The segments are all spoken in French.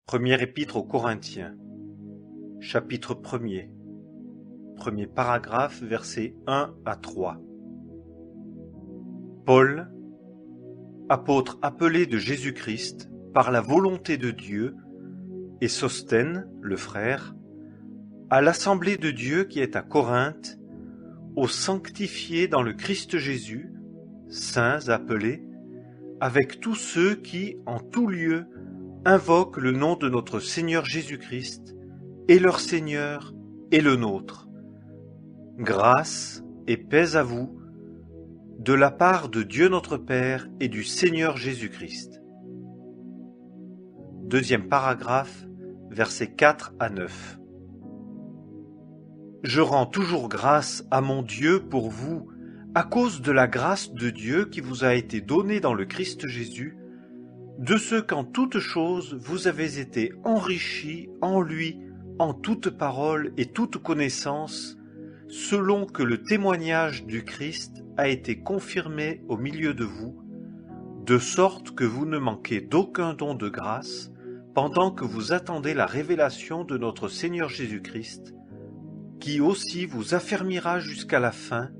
Première épître aux Corinthiens, chapitre 1er, premier paragraphe, versets 1 à 3. Paul, apôtre appelé de Jésus-Christ par la volonté de Dieu, et Sosthène, le frère, à l'assemblée de Dieu qui est à Corinthe, aux sanctifiés dans le Christ Jésus, saints appelés, avec tous ceux qui, en tout lieu, invoquent le nom de notre Seigneur Jésus-Christ, et leur Seigneur et le nôtre. Grâce et paix à vous, de la part de Dieu notre Père et du Seigneur Jésus-Christ. Deuxième paragraphe, versets 4 à 9. Je rends toujours grâce à mon Dieu pour vous, à cause de la grâce de Dieu qui vous a été donnée dans le Christ Jésus, de ce qu'en toutes choses vous avez été enrichis en lui, en toute parole et toute connaissance, selon que le témoignage du Christ a été confirmé au milieu de vous, de sorte que vous ne manquez d'aucun don de grâce, pendant que vous attendez la révélation de notre Seigneur Jésus-Christ, qui aussi vous affermira jusqu'à la fin,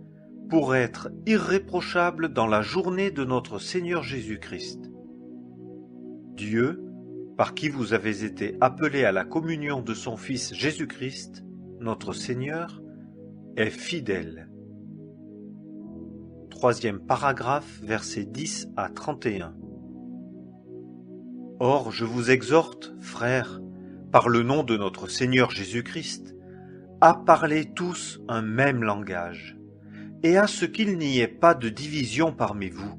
pour être irréprochable dans la journée de notre Seigneur Jésus-Christ. Dieu, par qui vous avez été appelés à la communion de son Fils Jésus-Christ, notre Seigneur, est fidèle. Troisième paragraphe, versets 10 à 31. Or, je vous exhorte, frères, par le nom de notre Seigneur Jésus-Christ, à parler tous un même langage, et à ce qu'il n'y ait pas de division parmi vous,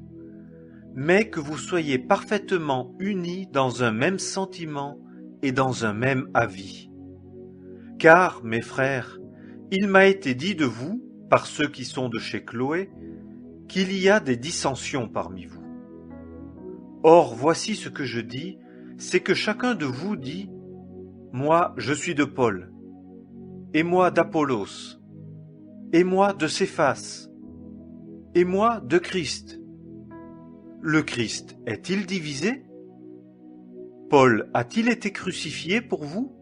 mais que vous soyez parfaitement unis dans un même sentiment et dans un même avis. Car, mes frères, il m'a été dit de vous, par ceux qui sont de chez Chloé, qu'il y a des dissensions parmi vous. Or, voici ce que je dis, c'est que chacun de vous dit « Moi, je suis de Paul, et moi d'Apollos, et moi de Céphas, et moi de Christ. » Le Christ est-il divisé? Paul a-t-il été crucifié pour vous?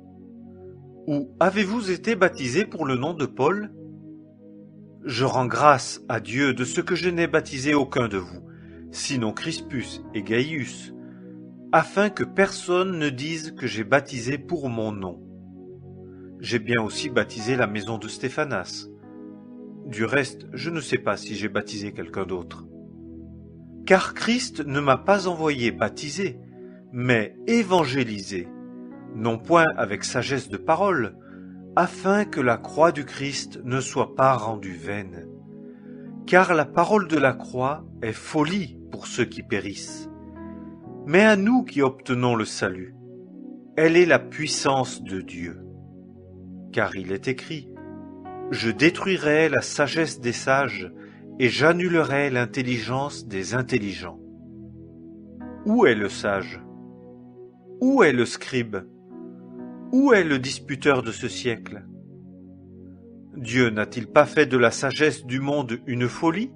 Ou avez-vous été baptisé pour le nom de Paul? Je rends grâce à Dieu de ce que je n'ai baptisé aucun de vous, sinon Crispus et Gaius, afin que personne ne dise que j'ai baptisé pour mon nom. J'ai bien aussi baptisé la maison de Stéphanas. Du reste, je ne sais pas si j'ai baptisé quelqu'un d'autre. Car Christ ne m'a pas envoyé baptiser, mais évangéliser, non point avec sagesse de parole, afin que la croix du Christ ne soit pas rendue vaine. Car la parole de la croix est folie pour ceux qui périssent. Mais à nous qui obtenons le salut, elle est la puissance de Dieu. Car il est écrit, « Je détruirai la sagesse des sages, et j'annulerai l'intelligence des intelligents. » Où est le sage? Où est le scribe? Où est le disputeur de ce siècle? Dieu n'a-t-il pas fait de la sagesse du monde une folie?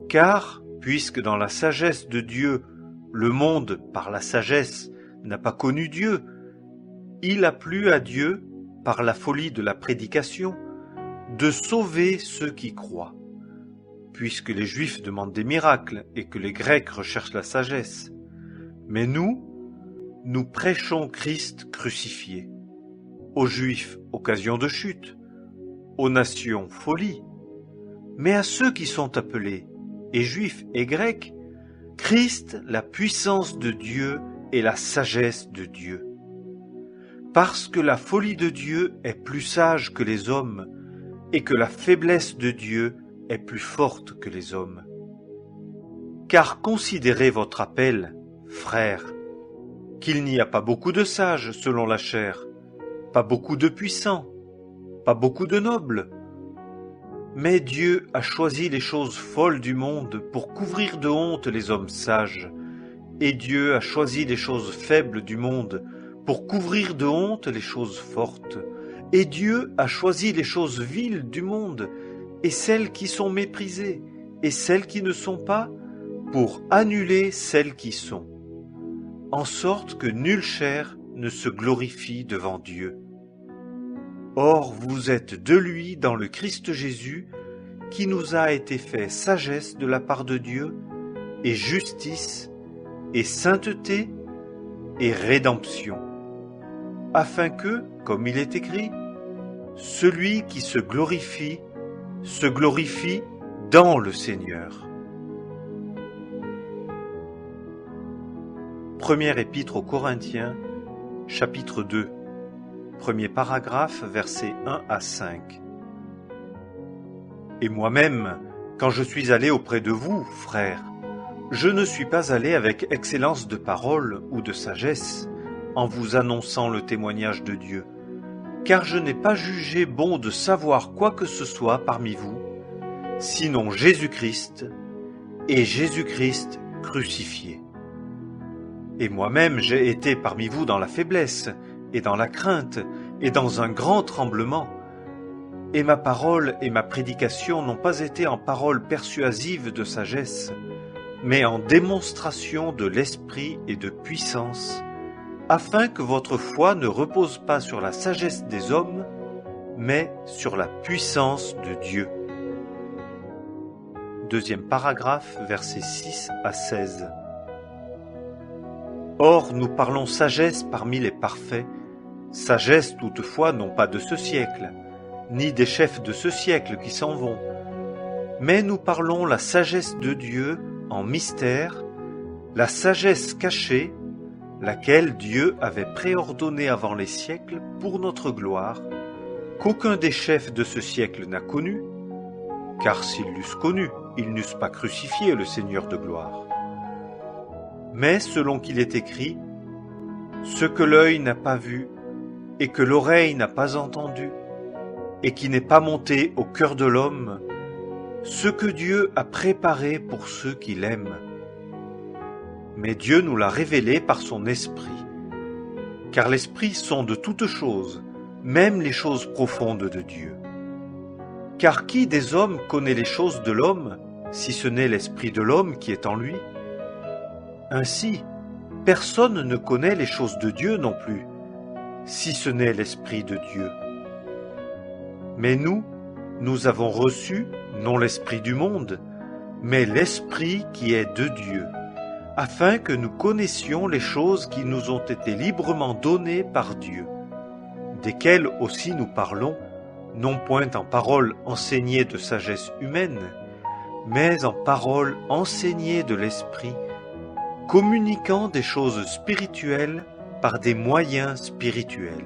Car, puisque dans la sagesse de Dieu, le monde, par la sagesse, n'a pas connu Dieu, il a plu à Dieu, par la folie de la prédication, de sauver ceux qui croient. Puisque les Juifs demandent des miracles et que les Grecs recherchent la sagesse. Mais nous prêchons Christ crucifié. Aux Juifs, occasion de chute. Aux nations, folie. Mais à ceux qui sont appelés, et Juifs et Grecs, Christ, la puissance de Dieu et la sagesse de Dieu. Parce que la folie de Dieu est plus sage que les hommes, et que la faiblesse de Dieu est plus forte que les hommes. Car considérez votre appel, frères, qu'il n'y a pas beaucoup de sages selon la chair, pas beaucoup de puissants, pas beaucoup de nobles. Mais Dieu a choisi les choses folles du monde pour couvrir de honte les hommes sages, et Dieu a choisi les choses faibles du monde pour couvrir de honte les choses fortes, et Dieu a choisi les choses viles du monde, et celles qui sont méprisées, et celles qui ne sont pas, pour annuler celles qui sont, en sorte que nulle chair ne se glorifie devant Dieu. Or vous êtes de lui dans le Christ Jésus, qui nous a été fait sagesse de la part de Dieu, et justice, et sainteté, et rédemption, afin que, comme il est écrit, celui qui se glorifie dans le Seigneur. Première épître aux Corinthiens, chapitre 2, premier paragraphe, versets 1 à 5. Et moi-même, quand je suis allé auprès de vous, frères, je ne suis pas allé avec excellence de parole ou de sagesse, en vous annonçant le témoignage de Dieu, car je n'ai pas jugé bon de savoir quoi que ce soit parmi vous, sinon Jésus-Christ, et Jésus-Christ crucifié. Et moi-même j'ai été parmi vous dans la faiblesse, et dans la crainte, et dans un grand tremblement. Et ma parole et ma prédication n'ont pas été en paroles persuasives de sagesse, mais en démonstration de l'esprit et de puissance, afin que votre foi ne repose pas sur la sagesse des hommes, mais sur la puissance de Dieu. Deuxième paragraphe, versets 6 à 16. Or, nous parlons sagesse parmi les parfaits, sagesse toutefois non pas de ce siècle, ni des chefs de ce siècle qui s'en vont, mais nous parlons la sagesse de Dieu en mystère, la sagesse cachée, laquelle Dieu avait préordonnée avant les siècles pour notre gloire, qu'aucun des chefs de ce siècle n'a connue, car s'ils l'eussent connu, ils n'eussent pas crucifié le Seigneur de gloire. Mais selon qu'il est écrit, ce que l'œil n'a pas vu, et que l'oreille n'a pas entendu, et qui n'est pas monté au cœur de l'homme, ce que Dieu a préparé pour ceux qui l'aiment. Mais Dieu nous l'a révélé par son Esprit, car l'Esprit sonde toutes choses, même les choses profondes de Dieu. Car qui des hommes connaît les choses de l'homme, si ce n'est l'Esprit de l'homme qui est en lui? Ainsi, personne ne connaît les choses de Dieu non plus, si ce n'est l'Esprit de Dieu. Mais nous avons reçu, non l'Esprit du monde, mais l'Esprit qui est de Dieu, afin que nous connaissions les choses qui nous ont été librement données par Dieu, desquelles aussi nous parlons, non point en paroles enseignées de sagesse humaine, mais en paroles enseignées de l'Esprit, communiquant des choses spirituelles par des moyens spirituels.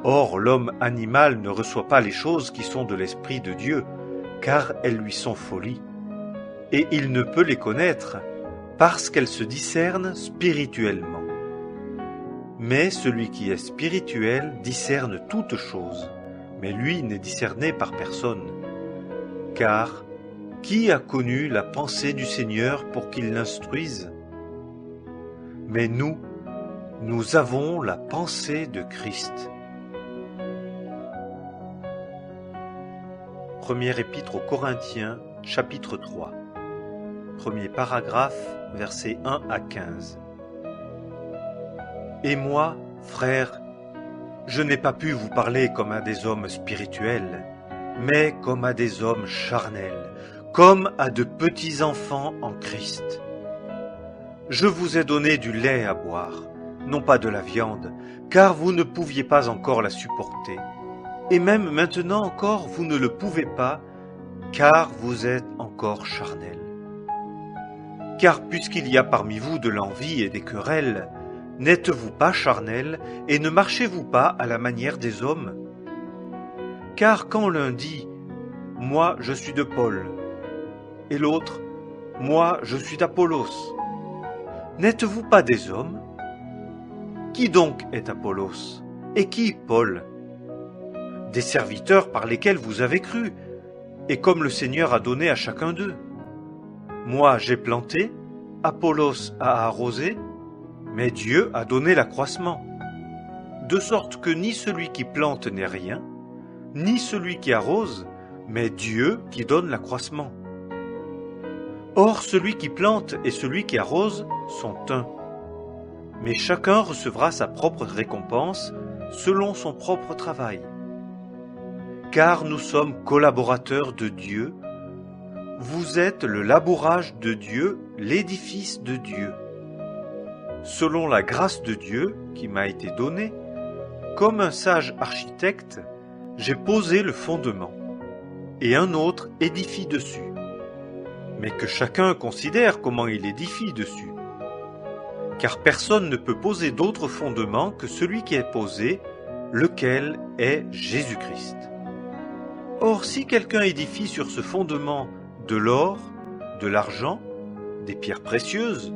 Or, l'homme animal ne reçoit pas les choses qui sont de l'Esprit de Dieu, car elles lui sont folie, et il ne peut les connaître, parce qu'elles se discernent spirituellement. Mais celui qui est spirituel discerne toutes choses, mais lui n'est discerné par personne. Car qui a connu la pensée du Seigneur pour qu'il l'instruise? Mais nous avons la pensée de Christ. Première épître aux Corinthiens, chapitre 3. Premier paragraphe, versets 1 à 15. Et moi, frères, je n'ai pas pu vous parler comme à des hommes spirituels, mais comme à des hommes charnels, comme à de petits enfants en Christ. Je vous ai donné du lait à boire, non pas de la viande, car vous ne pouviez pas encore la supporter. Et même maintenant encore, vous ne le pouvez pas, car vous êtes encore charnels. Car puisqu'il y a parmi vous de l'envie et des querelles, n'êtes-vous pas charnels et ne marchez-vous pas à la manière des hommes? Car quand l'un dit « Moi je suis de Paul » et l'autre « Moi je suis d'Apollos », n'êtes-vous pas des hommes? Qui donc est Apollos? Et qui Paul? Des serviteurs par lesquels vous avez cru, et comme le Seigneur a donné à chacun d'eux. Moi j'ai planté, Apollos a arrosé, mais Dieu a donné l'accroissement. De sorte que ni celui qui plante n'est rien, ni celui qui arrose, mais Dieu qui donne l'accroissement. Or celui qui plante et celui qui arrose sont un, mais chacun recevra sa propre récompense selon son propre travail. Car nous sommes collaborateurs de Dieu, vous êtes le labourage de Dieu, l'édifice de Dieu. Selon la grâce de Dieu qui m'a été donnée, comme un sage architecte, j'ai posé le fondement, et un autre édifie dessus. Mais que chacun considère comment il édifie dessus. Car personne ne peut poser d'autre fondement que celui qui est posé, lequel est Jésus-Christ. Or, si quelqu'un édifie sur ce fondement de l'or, de l'argent, des pierres précieuses,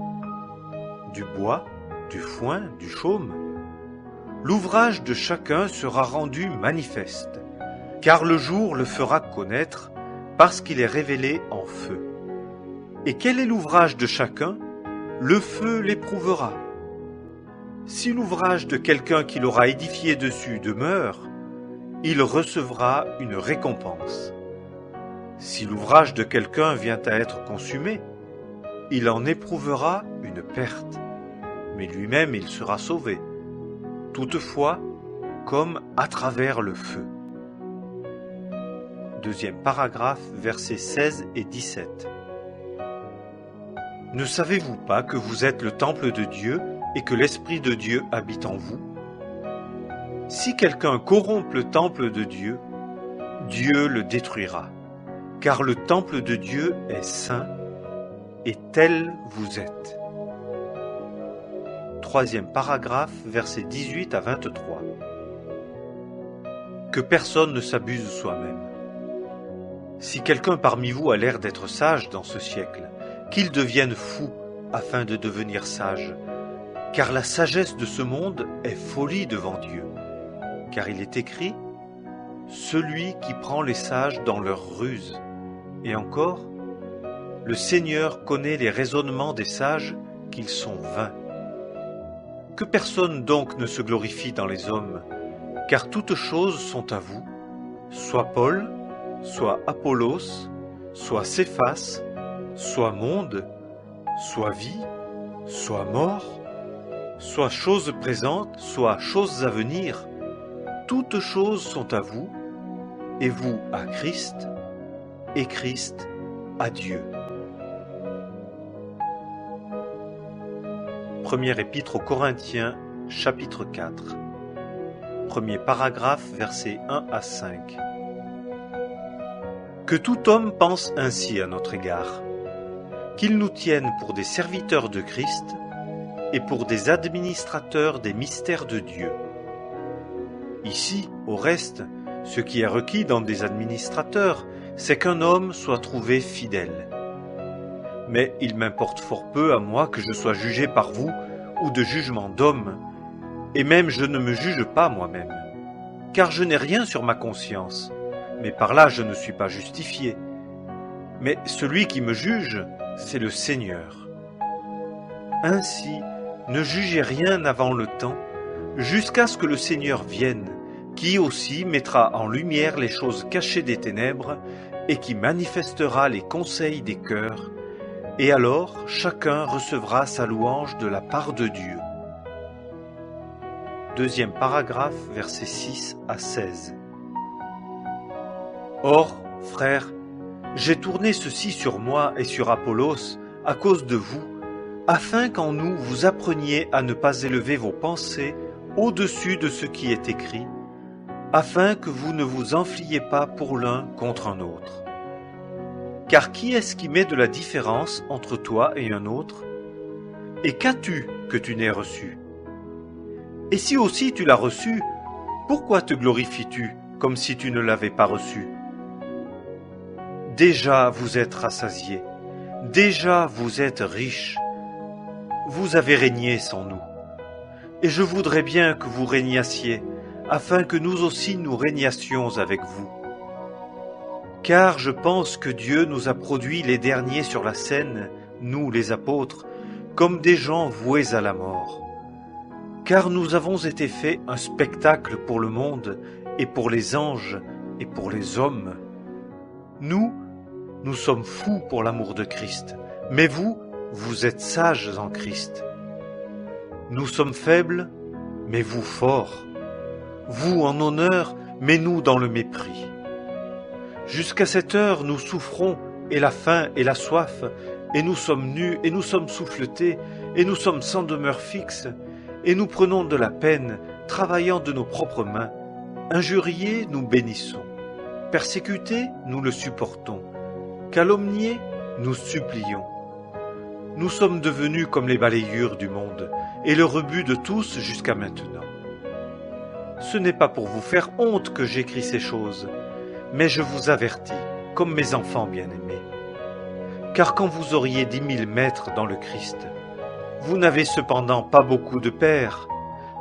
du bois, du foin, du chaume, l'ouvrage de chacun sera rendu manifeste, car le jour le fera connaître, parce qu'il est révélé en feu. Et quel est l'ouvrage de chacun? Le feu l'éprouvera. Si l'ouvrage de quelqu'un qui l'aura édifié dessus demeure, il recevra une récompense. Si l'ouvrage de quelqu'un vient à être consumé, il en éprouvera une perte, mais lui-même il sera sauvé, toutefois comme à travers le feu. Deuxième paragraphe, versets 16 et 17. Ne savez-vous pas que vous êtes le temple de Dieu et que l'Esprit de Dieu habite en vous? Si quelqu'un corrompt le temple de Dieu, Dieu le détruira, car le temple de Dieu est saint, et tel vous êtes. Troisième paragraphe, versets 18 à 23. Que personne ne s'abuse soi-même. Si quelqu'un parmi vous a l'air d'être sage dans ce siècle, qu'il devienne fou afin de devenir sage, car la sagesse de ce monde est folie devant Dieu. Car il est écrit, « Celui qui prend les sages dans leur ruse. » Et encore, « Le Seigneur connaît les raisonnements des sages, qu'ils sont vains. » Que personne donc ne se glorifie dans les hommes, car toutes choses sont à vous, soit Paul, soit Apollos, soit Céphas, soit monde, soit vie, soit mort, soit choses présentes, soit choses à venir, toutes choses sont à vous, et vous à Christ, et Christ à Dieu. Première épître aux Corinthiens, chapitre 4. Premier paragraphe, versets 1 à 5. Que tout homme pense ainsi à notre égard, qu'il nous tienne pour des serviteurs de Christ et pour des administrateurs des mystères de Dieu. Ici, au reste, ce qui est requis dans des administrateurs, c'est qu'un homme soit trouvé fidèle. Mais il m'importe fort peu à moi que je sois jugé par vous ou de jugement d'homme, et même je ne me juge pas moi-même, car je n'ai rien sur ma conscience, mais par là je ne suis pas justifié. Mais celui qui me juge, c'est le Seigneur. Ainsi, ne jugez rien avant le temps, jusqu'à ce que le Seigneur vienne, qui aussi mettra en lumière les choses cachées des ténèbres et qui manifestera les conseils des cœurs, et alors chacun recevra sa louange de la part de Dieu. Deuxième paragraphe, versets 6 à 16. Or, frères, j'ai tourné ceci sur moi et sur Apollos à cause de vous, afin qu'en nous vous appreniez à ne pas élever vos pensées au-dessus de ce qui est écrit, afin que vous ne vous enfliez pas pour l'un contre un autre. Car qui est-ce qui met de la différence entre toi et un autre? Et qu'as-tu que tu n'aies reçu? Et si aussi tu l'as reçu, pourquoi te glorifies-tu comme si tu ne l'avais pas reçu? Déjà vous êtes rassasiés, déjà vous êtes riches, vous avez régné sans nous. Et je voudrais bien que vous régnassiez, afin que nous aussi nous régnassions avec vous. Car je pense que Dieu nous a produits les derniers sur la scène, nous les apôtres, comme des gens voués à la mort. Car nous avons été faits un spectacle pour le monde, et pour les anges, et pour les hommes. Nous sommes fous pour l'amour de Christ, mais vous, vous êtes sages en Christ. Nous sommes faibles, mais vous forts. Vous en honneur, mais nous dans le mépris. Jusqu'à cette heure, nous souffrons, et la faim et la soif, et nous sommes nus, et nous sommes souffletés, et nous sommes sans demeure fixe, et nous prenons de la peine, travaillant de nos propres mains. Injuriés, nous bénissons. Persécutés, nous le supportons. Calomniés, nous supplions. Nous sommes devenus comme les balayures du monde, et le rebut de tous jusqu'à maintenant. Ce n'est pas pour vous faire honte que j'écris ces choses, mais je vous avertis, comme mes enfants bien-aimés. Car quand vous auriez 10 000 maîtres dans le Christ, vous n'avez cependant pas beaucoup de pères,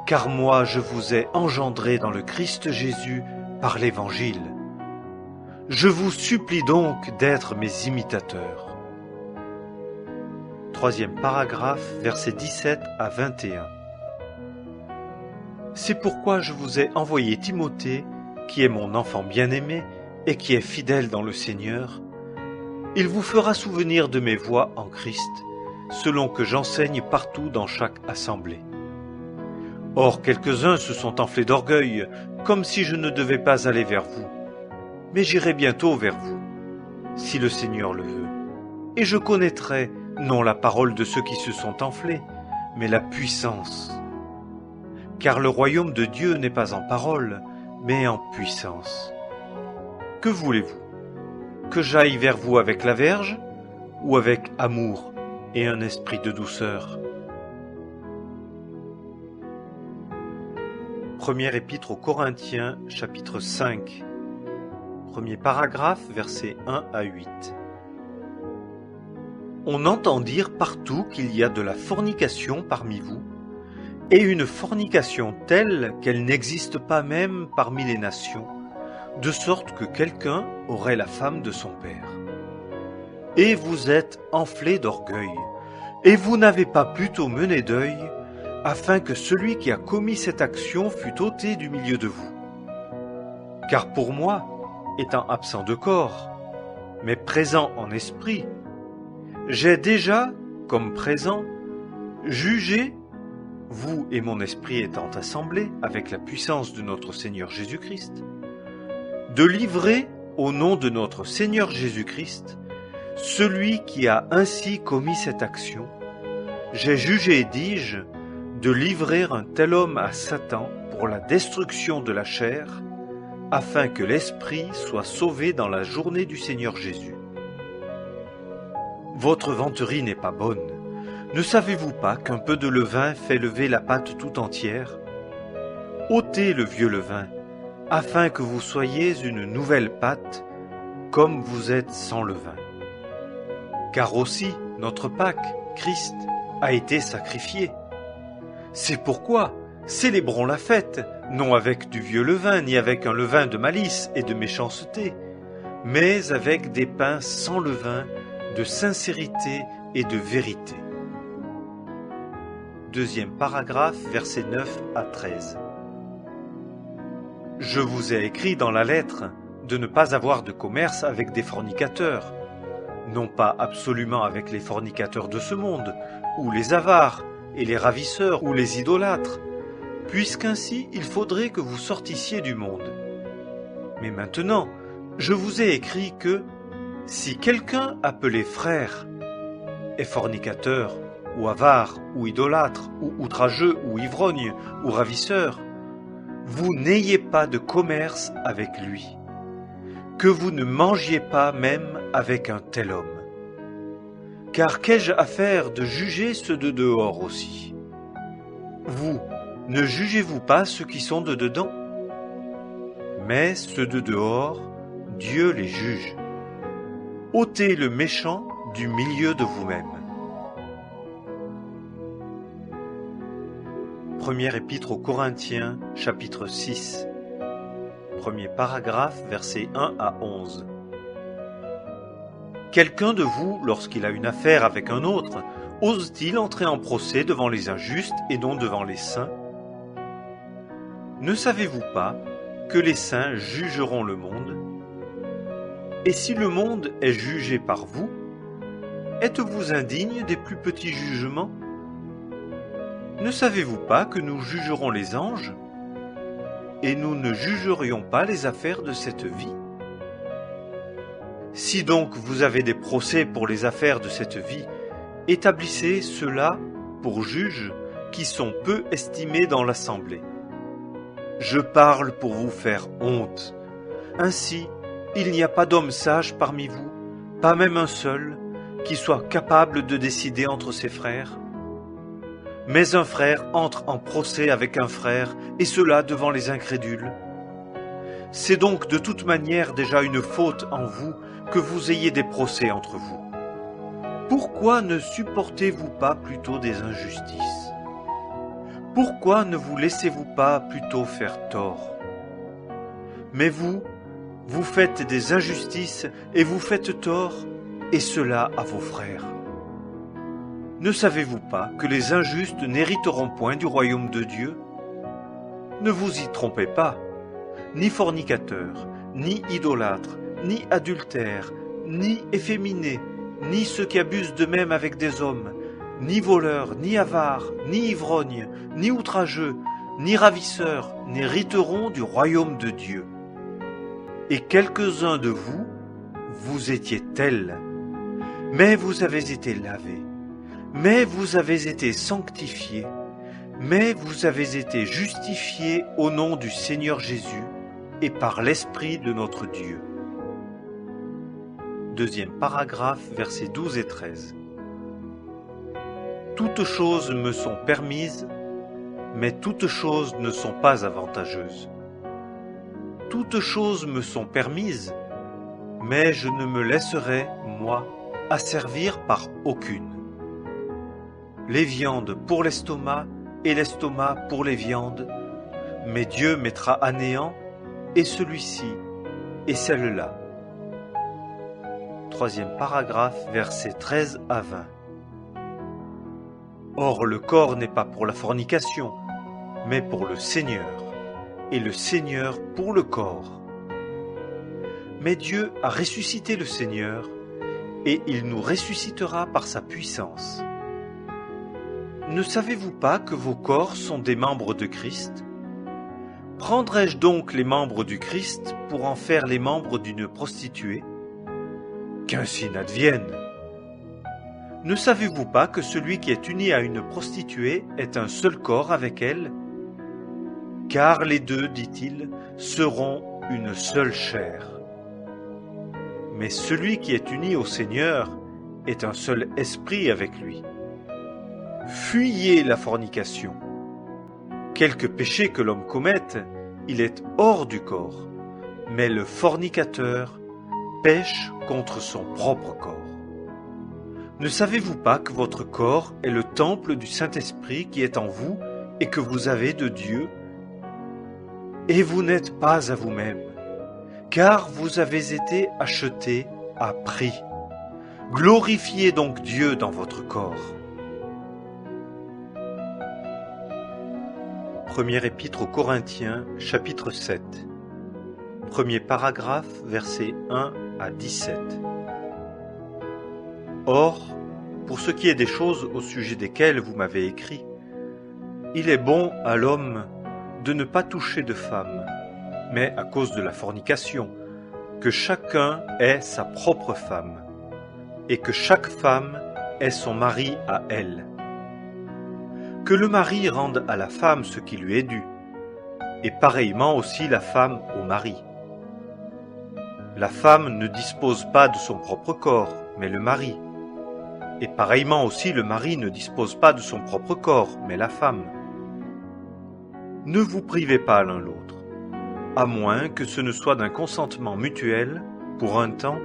car moi je vous ai engendrés dans le Christ Jésus par l'Évangile. Je vous supplie donc d'être mes imitateurs. 3e paragraphe, versets 17 à 21. C'est pourquoi je vous ai envoyé Timothée, qui est mon enfant bien-aimé et qui est fidèle dans le Seigneur. Il vous fera souvenir de mes voies en Christ, selon que j'enseigne partout dans chaque assemblée. Or, quelques-uns se sont enflés d'orgueil, comme si je ne devais pas aller vers vous. Mais j'irai bientôt vers vous, si le Seigneur le veut. Et je connaîtrai, non la parole de ceux qui se sont enflés, mais la puissance. Car le royaume de Dieu n'est pas en parole, mais en puissance. Que voulez-vous? Que j'aille vers vous avec la verge, ou avec amour et un esprit de douceur? Première épître aux Corinthiens, chapitre 5. Premier paragraphe, versets 1 à 8. On entend dire partout qu'il y a de la fornication parmi vous, et une fornication telle qu'elle n'existe pas même parmi les nations, de sorte que quelqu'un aurait la femme de son père. Et vous êtes enflés d'orgueil, et vous n'avez pas plutôt mené deuil, afin que celui qui a commis cette action fût ôté du milieu de vous. Car pour moi, étant absent de corps, mais présent en esprit, j'ai déjà, comme présent, jugé, vous et mon esprit étant assemblés avec la puissance de notre Seigneur Jésus-Christ, de livrer au nom de notre Seigneur Jésus-Christ celui qui a ainsi commis cette action. J'ai jugé, dis-je, de livrer un tel homme à Satan pour la destruction de la chair, afin que l'esprit soit sauvé dans la journée du Seigneur Jésus. Votre vanterie n'est pas bonne. Ne savez-vous pas qu'un peu de levain fait lever la pâte tout entière? Ôtez le vieux levain, afin que vous soyez une nouvelle pâte, comme vous êtes sans levain. Car aussi notre Pâque, Christ, a été sacrifié. C'est pourquoi célébrons la fête, non avec du vieux levain, ni avec un levain de malice et de méchanceté, mais avec des pains sans levain, de sincérité et de vérité. Deuxième paragraphe, versets 9 à 13. Je vous ai écrit dans la lettre de ne pas avoir de commerce avec des fornicateurs, non pas absolument avec les fornicateurs de ce monde, ou les avares, et les ravisseurs, ou les idolâtres, puisqu'ainsi il faudrait que vous sortissiez du monde. Mais maintenant, je vous ai écrit que, si quelqu'un appelé frère est fornicateur, ou avare, ou idolâtre, ou outrageux, ou ivrogne, ou ravisseur, vous n'ayez pas de commerce avec lui, que vous ne mangiez pas même avec un tel homme. Car qu'ai-je à faire de juger ceux de dehors aussi? Vous, ne jugez-vous pas ceux qui sont de dedans? Mais ceux de dehors, Dieu les juge. Ôtez le méchant du milieu de vous-même. Première épître aux Corinthiens, chapitre 6. Premier paragraphe, versets 1 à 11. Quelqu'un de vous, lorsqu'il a une affaire avec un autre, ose-t-il entrer en procès devant les injustes et non devant les saints? Ne savez-vous pas que les saints jugeront le monde? Et si le monde est jugé par vous, êtes-vous indigne des plus petits jugements? Ne savez-vous pas que nous jugerons les anges, et nous ne jugerions pas les affaires de cette vie? Si donc vous avez des procès pour les affaires de cette vie, établissez ceux-là pour juges qui sont peu estimés dans l'assemblée. Je parle pour vous faire honte. Ainsi, il n'y a pas d'homme sage parmi vous, pas même un seul, qui soit capable de décider entre ses frères. Mais un frère entre en procès avec un frère, et cela devant les incrédules. C'est donc de toute manière déjà une faute en vous que vous ayez des procès entre vous. Pourquoi ne supportez-vous pas plutôt des injustices? Pourquoi ne vous laissez-vous pas plutôt faire tort? Mais vous, vous faites des injustices et vous faites tort, et cela à vos frères. Ne savez-vous pas que les injustes n'hériteront point du royaume de Dieu? Ne vous y trompez pas, ni fornicateurs, ni idolâtres, ni adultères, ni efféminés, ni ceux qui abusent d'eux-mêmes avec des hommes, ni voleurs, ni avares, ni ivrognes, ni outrageux, ni ravisseurs, n'hériteront du royaume de Dieu. Et quelques-uns de vous, vous étiez tels, mais vous avez été lavés, mais vous avez été sanctifiés, mais vous avez été justifiés au nom du Seigneur Jésus et par l'Esprit de notre Dieu. Deuxième paragraphe, versets 12 et 13. Toutes choses me sont permises, mais toutes choses ne sont pas avantageuses. Toutes choses me sont permises, mais je ne me laisserai, moi, asservir par aucune. Les viandes pour l'estomac et l'estomac pour les viandes, mais Dieu mettra à néant et celui-ci et celle-là. Troisième paragraphe, versets 13 à 20. Or le corps n'est pas pour la fornication, mais pour le Seigneur, et le Seigneur pour le corps. Mais Dieu a ressuscité le Seigneur, et il nous ressuscitera par sa puissance. Ne savez-vous pas que vos corps sont des membres de Christ? Prendrais-je donc les membres du Christ pour en faire les membres d'une prostituée? Qu'ainsi n'advienne. Ne savez-vous pas que celui qui est uni à une prostituée est un seul corps avec elle? Car les deux, dit-il, seront une seule chair. Mais celui qui est uni au Seigneur est un seul esprit avec lui. Fuyez la fornication. Quelque péché que l'homme commette, il est hors du corps, mais le fornicateur pêche contre son propre corps. Ne savez-vous pas que votre corps est le temple du Saint-Esprit qui est en vous et que vous avez de Dieu? Et vous n'êtes pas à vous-même, car vous avez été achetés à prix. Glorifiez donc Dieu dans votre corps. Première épître aux Corinthiens, chapitre 7. Premier paragraphe, versets 1 à 17. Or, pour ce qui est des choses au sujet desquelles vous m'avez écrit, il est bon à l'homme de ne pas toucher de femme, mais à cause de la fornication, que chacun ait sa propre femme, et que chaque femme ait son mari à elle. Que le mari rende à la femme ce qui lui est dû, et pareillement aussi la femme au mari. La femme ne dispose pas de son propre corps, mais le mari. Et pareillement aussi le mari ne dispose pas de son propre corps, mais la femme. Ne vous privez pas l'un l'autre, à moins que ce ne soit d'un consentement mutuel, pour un temps,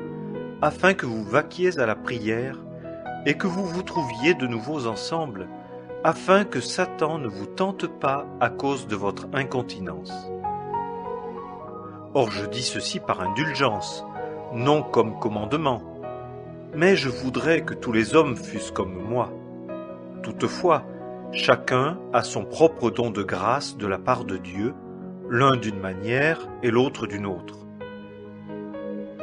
afin que vous vaquiez à la prière, et que vous vous trouviez de nouveau ensemble, afin que Satan ne vous tente pas à cause de votre incontinence. Or je dis ceci par indulgence, non comme commandement, mais je voudrais que tous les hommes fussent comme moi. Toutefois, chacun a son propre don de grâce de la part de Dieu, l'un d'une manière et l'autre d'une autre.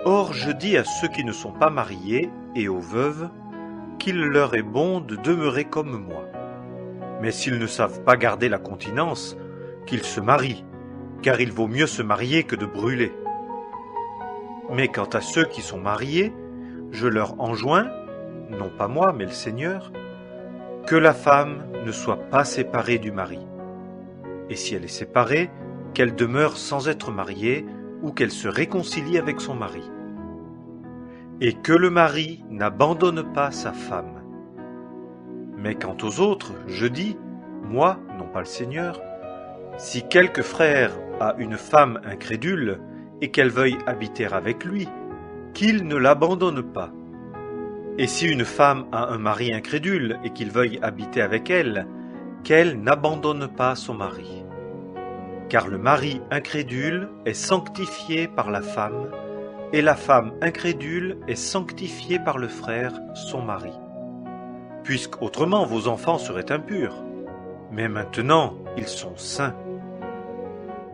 Or je dis à ceux qui ne sont pas mariés et aux veuves qu'il leur est bon de demeurer comme moi. Mais s'ils ne savent pas garder la continence, qu'ils se marient, car il vaut mieux se marier que de brûler. Mais quant à ceux qui sont mariés, je leur enjoins, non pas moi, mais le Seigneur, que la femme ne soit pas séparée du mari. Et si elle est séparée, qu'elle demeure sans être mariée ou qu'elle se réconcilie avec son mari. Et que le mari n'abandonne pas sa femme. Mais quant aux autres, je dis, moi, non pas le Seigneur, si quelque frère a une femme incrédule et qu'elle veuille habiter avec lui, qu'il ne l'abandonne pas. Et si une femme a un mari incrédule et qu'il veuille habiter avec elle, qu'elle n'abandonne pas son mari. Car le mari incrédule est sanctifié par la femme, et la femme incrédule est sanctifiée par le frère, son mari. Puisqu'autrement vos enfants seraient impurs, mais maintenant ils sont saints.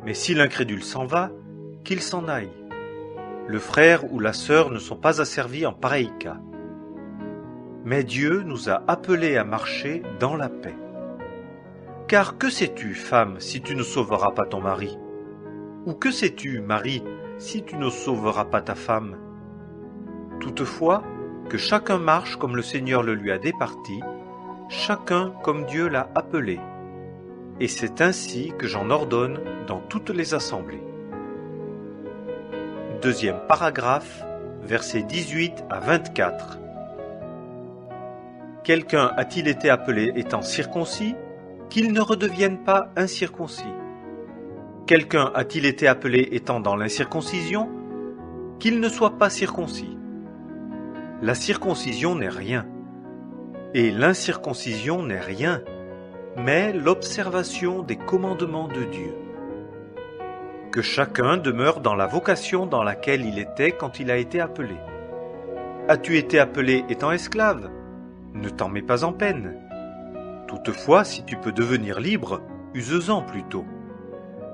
Mais si l'incrédule s'en va, qu'il s'en aille. Le frère ou la sœur ne sont pas asservis en pareil cas. Mais Dieu nous a appelés à marcher dans la paix. Car que sais-tu, femme, si tu ne sauveras pas ton mari? Ou que sais-tu, mari, si tu ne sauveras pas ta femme? Toutefois, que chacun marche comme le Seigneur le lui a départi, chacun comme Dieu l'a appelé. Et c'est ainsi que j'en ordonne dans toutes les assemblées. Deuxième paragraphe, versets 18 à 24. Quelqu'un a-t-il été appelé étant circoncis, qu'il ne redevienne pas incirconcis? Quelqu'un a-t-il été appelé étant dans l'incirconcision, qu'il ne soit pas circoncis? La circoncision n'est rien, et l'incirconcision n'est rien, mais l'observation des commandements de Dieu. Que chacun demeure dans la vocation dans laquelle il était quand il a été appelé. As-tu été appelé étant esclave? Ne t'en mets pas en peine. Toutefois, si tu peux devenir libre, use-en plutôt.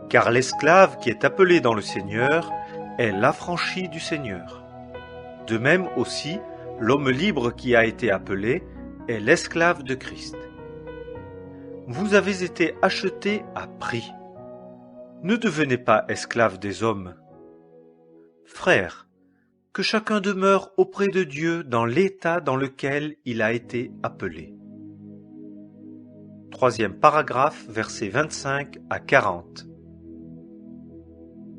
Car l'esclave qui est appelé dans le Seigneur est l'affranchi du Seigneur. De même aussi, l'homme libre qui a été appelé est l'esclave de Christ. Vous avez été achetés à prix. Ne devenez pas esclaves des hommes. Frères, que chacun demeure auprès de Dieu dans l'état dans lequel il a été appelé. Troisième paragraphe, versets 25 à 40.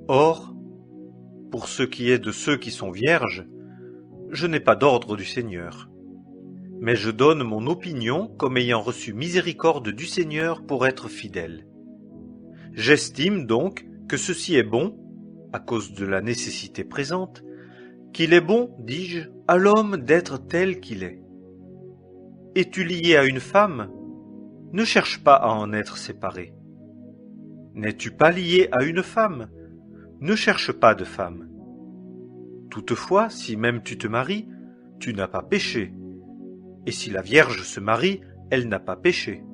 Or, pour ce qui est de ceux qui sont vierges, je n'ai pas d'ordre du Seigneur, mais je donne mon opinion comme ayant reçu miséricorde du Seigneur pour être fidèle. J'estime donc que ceci est bon, à cause de la nécessité présente, qu'il est bon, dis-je, à l'homme d'être tel qu'il est. Es-tu lié à une femme? Ne cherche pas à en être séparé. N'es-tu pas lié à une femme? Ne cherche pas de femme. Toutefois, si même tu te maries, tu n'as pas péché. Et si la Vierge se marie, elle n'a pas péché.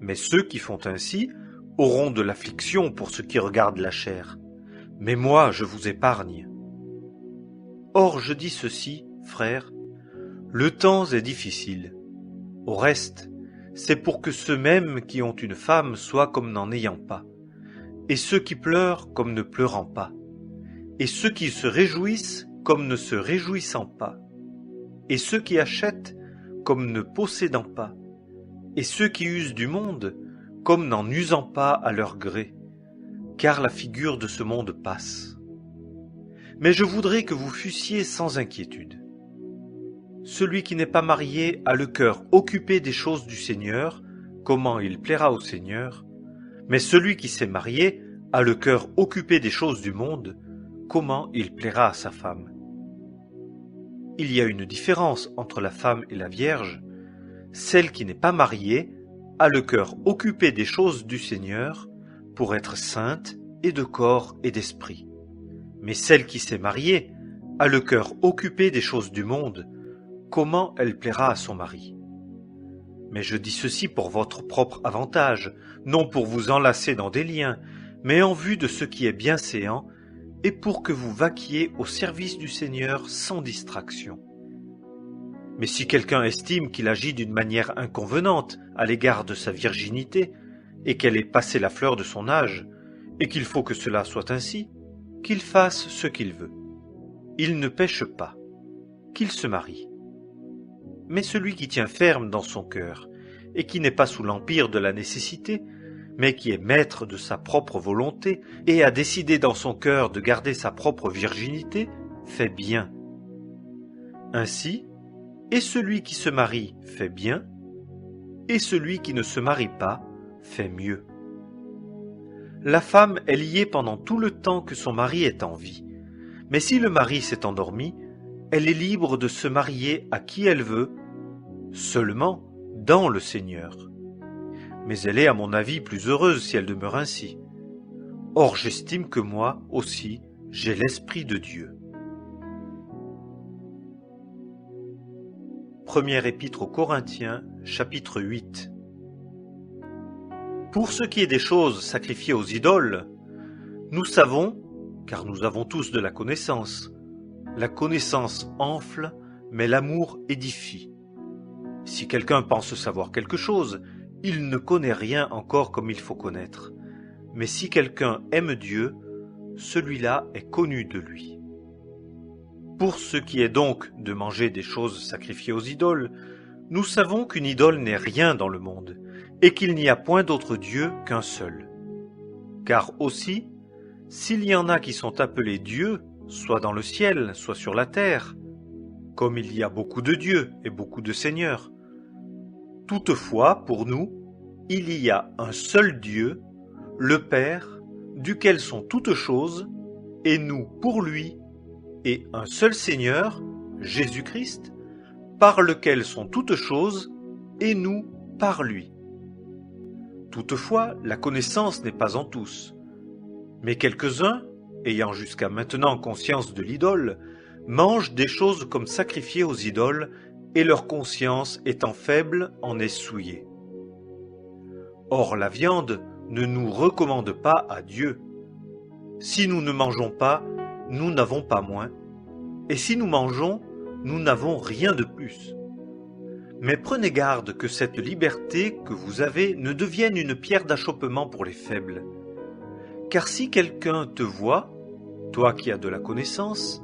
Mais ceux qui font ainsi auront de l'affliction pour ce qui regarde la chair. Mais moi, je vous épargne. Or, je dis ceci, frères, le temps est difficile. Au reste, c'est pour que ceux mêmes qui ont une femme soient comme n'en ayant pas, et ceux qui pleurent comme ne pleurant pas, et ceux qui se réjouissent comme ne se réjouissant pas, et ceux qui achètent comme ne possédant pas, et ceux qui usent du monde comme n'en usant pas à leur gré, car la figure de ce monde passe. Mais je voudrais que vous fussiez sans inquiétude. Celui qui n'est pas marié a le cœur occupé des choses du Seigneur, comment il plaira au Seigneur, mais celui qui s'est marié a le cœur occupé des choses du monde, comment il plaira à sa femme. Il y a une différence entre la femme et la Vierge. Celle qui n'est pas mariée a le cœur occupé des choses du Seigneur pour être sainte et de corps et d'esprit. Mais celle qui s'est mariée a le cœur occupé des choses du monde, comment elle plaira à son mari. Mais je dis ceci pour votre propre avantage, non pour vous enlacer dans des liens, mais en vue de ce qui est bienséant, et pour que vous vaquiez au service du Seigneur sans distraction. Mais si quelqu'un estime qu'il agit d'une manière inconvenante à l'égard de sa virginité, et qu'elle est passée la fleur de son âge, et qu'il faut que cela soit ainsi, qu'il fasse ce qu'il veut. Il ne pêche pas, qu'il se marie. Mais celui qui tient ferme dans son cœur, et qui n'est pas sous l'empire de la nécessité, mais qui est maître de sa propre volonté, et a décidé dans son cœur de garder sa propre virginité, fait bien. Ainsi, et celui qui se marie fait bien, et celui qui ne se marie pas fait mieux. La femme est liée pendant tout le temps que son mari est en vie, mais si le mari s'est endormi, elle est libre de se marier à qui elle veut, seulement dans le Seigneur. Mais elle est à mon avis plus heureuse si elle demeure ainsi. Or j'estime que moi aussi j'ai l'Esprit de Dieu. Première épître aux Corinthiens, chapitre 8. Pour ce qui est des choses sacrifiées aux idoles, nous savons, car nous avons tous de la connaissance enfle, mais l'amour édifie. Si quelqu'un pense savoir quelque chose, il ne connaît rien encore comme il faut connaître. Mais si quelqu'un aime Dieu, celui-là est connu de lui. Pour ce qui est donc de manger des choses sacrifiées aux idoles, nous savons qu'une idole n'est rien dans le monde, et qu'il n'y a point d'autre Dieu qu'un seul. Car aussi, s'il y en a qui sont appelés dieux, soit dans le ciel, soit sur la terre, comme il y a beaucoup de dieux et beaucoup de seigneurs, toutefois, pour nous, il y a un seul Dieu, le Père, duquel sont toutes choses, et nous pour lui, et un seul Seigneur, Jésus-Christ, par lequel sont toutes choses, et nous par lui. Toutefois, la connaissance n'est pas en tous, mais quelques-uns, ayant jusqu'à maintenant conscience de l'idole, mangent des choses comme sacrifiées aux idoles, et leur conscience étant faible en est souillée. Or la viande ne nous recommande pas à Dieu. Si nous ne mangeons pas, nous n'avons pas moins, et si nous mangeons, nous n'avons rien de plus. Mais prenez garde que cette liberté que vous avez ne devienne une pierre d'achoppement pour les faibles. Car si quelqu'un te voit, toi qui as de la connaissance,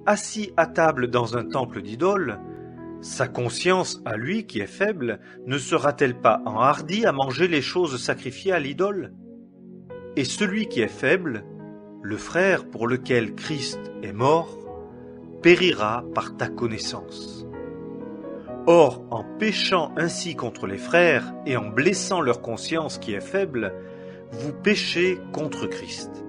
assis à table dans un temple d'idoles, sa conscience à lui qui est faible ne sera-t-elle pas enhardie à manger les choses sacrifiées à l'idole? Et celui qui est faible, le frère pour lequel Christ est mort, périra par ta connaissance. Or, en péchant ainsi contre les frères et en blessant leur conscience qui est faible, vous péchez contre Christ.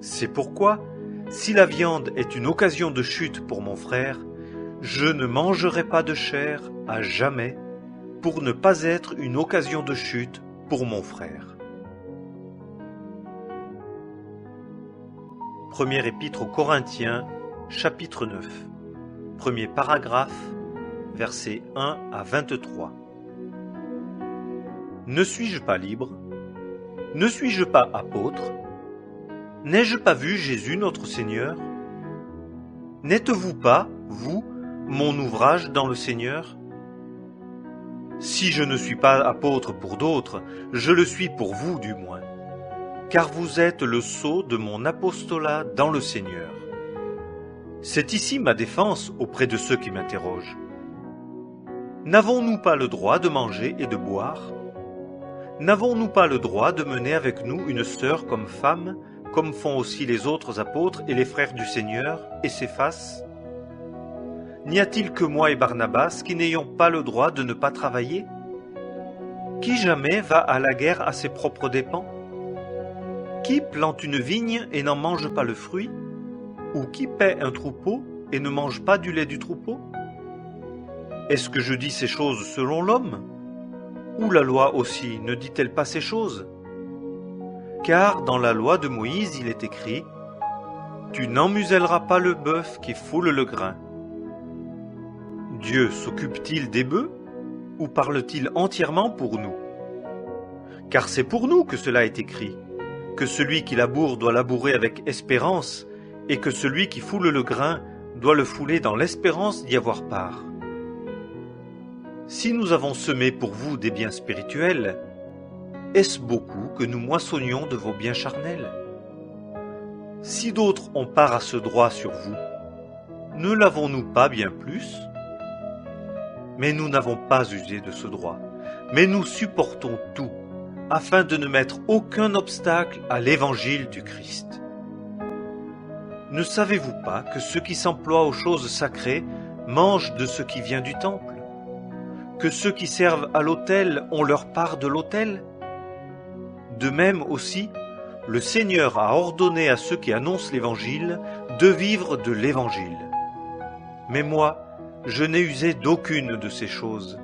C'est pourquoi, si la viande est une occasion de chute pour mon frère, je ne mangerai pas de chair à jamais pour ne pas être une occasion de chute pour mon frère. Première épître aux Corinthiens, chapitre 9. Premier paragraphe, versets 1 à 23. Ne suis-je pas libre? Ne suis-je pas apôtre? N'ai-je pas vu Jésus notre Seigneur? N'êtes-vous pas, vous, mon ouvrage dans le Seigneur? Si je ne suis pas apôtre pour d'autres, je le suis pour vous du moins, car vous êtes le sceau de mon apostolat dans le Seigneur. C'est ici ma défense auprès de ceux qui m'interrogent. N'avons-nous pas le droit de manger et de boire? N'avons-nous pas le droit de mener avec nous une sœur comme femme, comme font aussi les autres apôtres et les frères du Seigneur, et Céphas? N'y a-t-il que moi et Barnabas qui n'ayons pas le droit de ne pas travailler? Qui jamais va à la guerre à ses propres dépens? Qui plante une vigne et n'en mange pas le fruit? Ou qui paie un troupeau et ne mange pas du lait du troupeau? Est-ce que je dis ces choses selon l'homme? Ou la loi aussi ne dit-elle pas ces choses? Car dans la loi de Moïse il est écrit « Tu n'emmuselleras pas le bœuf qui foule le grain ». Dieu s'occupe-t-il des bœufs ou parle-t-il entièrement pour nous? Car c'est pour nous que cela est écrit, que celui qui laboure doit labourer avec espérance, et que celui qui foule le grain doit le fouler dans l'espérance d'y avoir part. Si nous avons semé pour vous des biens spirituels, est-ce beaucoup que nous moissonnions de vos biens charnels? Si d'autres ont part à ce droit sur vous, ne l'avons-nous pas bien plus? Mais nous n'avons pas usé de ce droit, mais nous supportons tout, afin de ne mettre aucun obstacle à l'évangile du Christ. Ne savez-vous pas que ceux qui s'emploient aux choses sacrées mangent de ce qui vient du temple? Que ceux qui servent à l'autel ont leur part de l'autel? De même aussi, le Seigneur a ordonné à ceux qui annoncent l'Évangile de vivre de l'Évangile. Mais moi, je n'ai usé d'aucune de ces choses,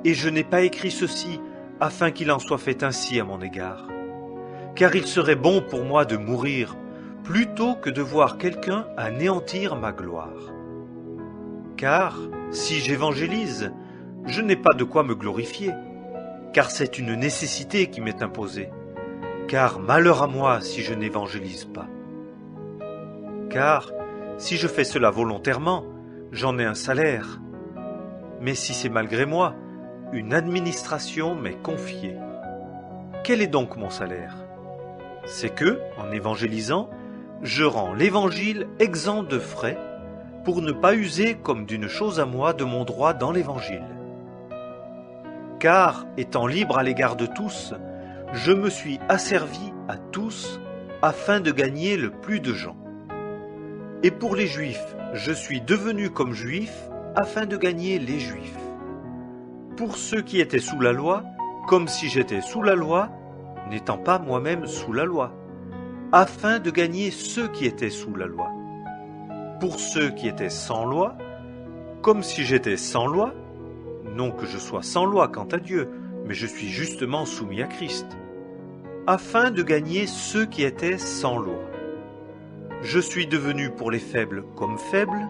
et je n'ai pas écrit ceci afin qu'il en soit fait ainsi à mon égard. Car il serait bon pour moi de mourir, plutôt que de voir quelqu'un anéantir ma gloire. Car, si j'évangélise, je n'ai pas de quoi me glorifier, car c'est une nécessité qui m'est imposée. Car malheur à moi si je n'évangélise pas. Car, si je fais cela volontairement, j'en ai un salaire. Mais si c'est malgré moi, une administration m'est confiée. Quel est donc mon salaire? C'est que, en évangélisant, je rends l'évangile exempt de frais pour ne pas user comme d'une chose à moi de mon droit dans l'évangile. Car, étant libre à l'égard de tous, je me suis asservi à tous afin de gagner le plus de gens. Et pour les Juifs, je suis devenu comme Juif afin de gagner les Juifs. Pour ceux qui étaient sous la loi, comme si j'étais sous la loi, n'étant pas moi-même sous la loi, afin de gagner ceux qui étaient sous la loi. Pour ceux qui étaient sans loi, comme si j'étais sans loi, non que je sois sans loi quant à Dieu, mais je suis justement soumis à Christ, afin de gagner ceux qui étaient sans loi. Je suis devenu pour les faibles comme faible,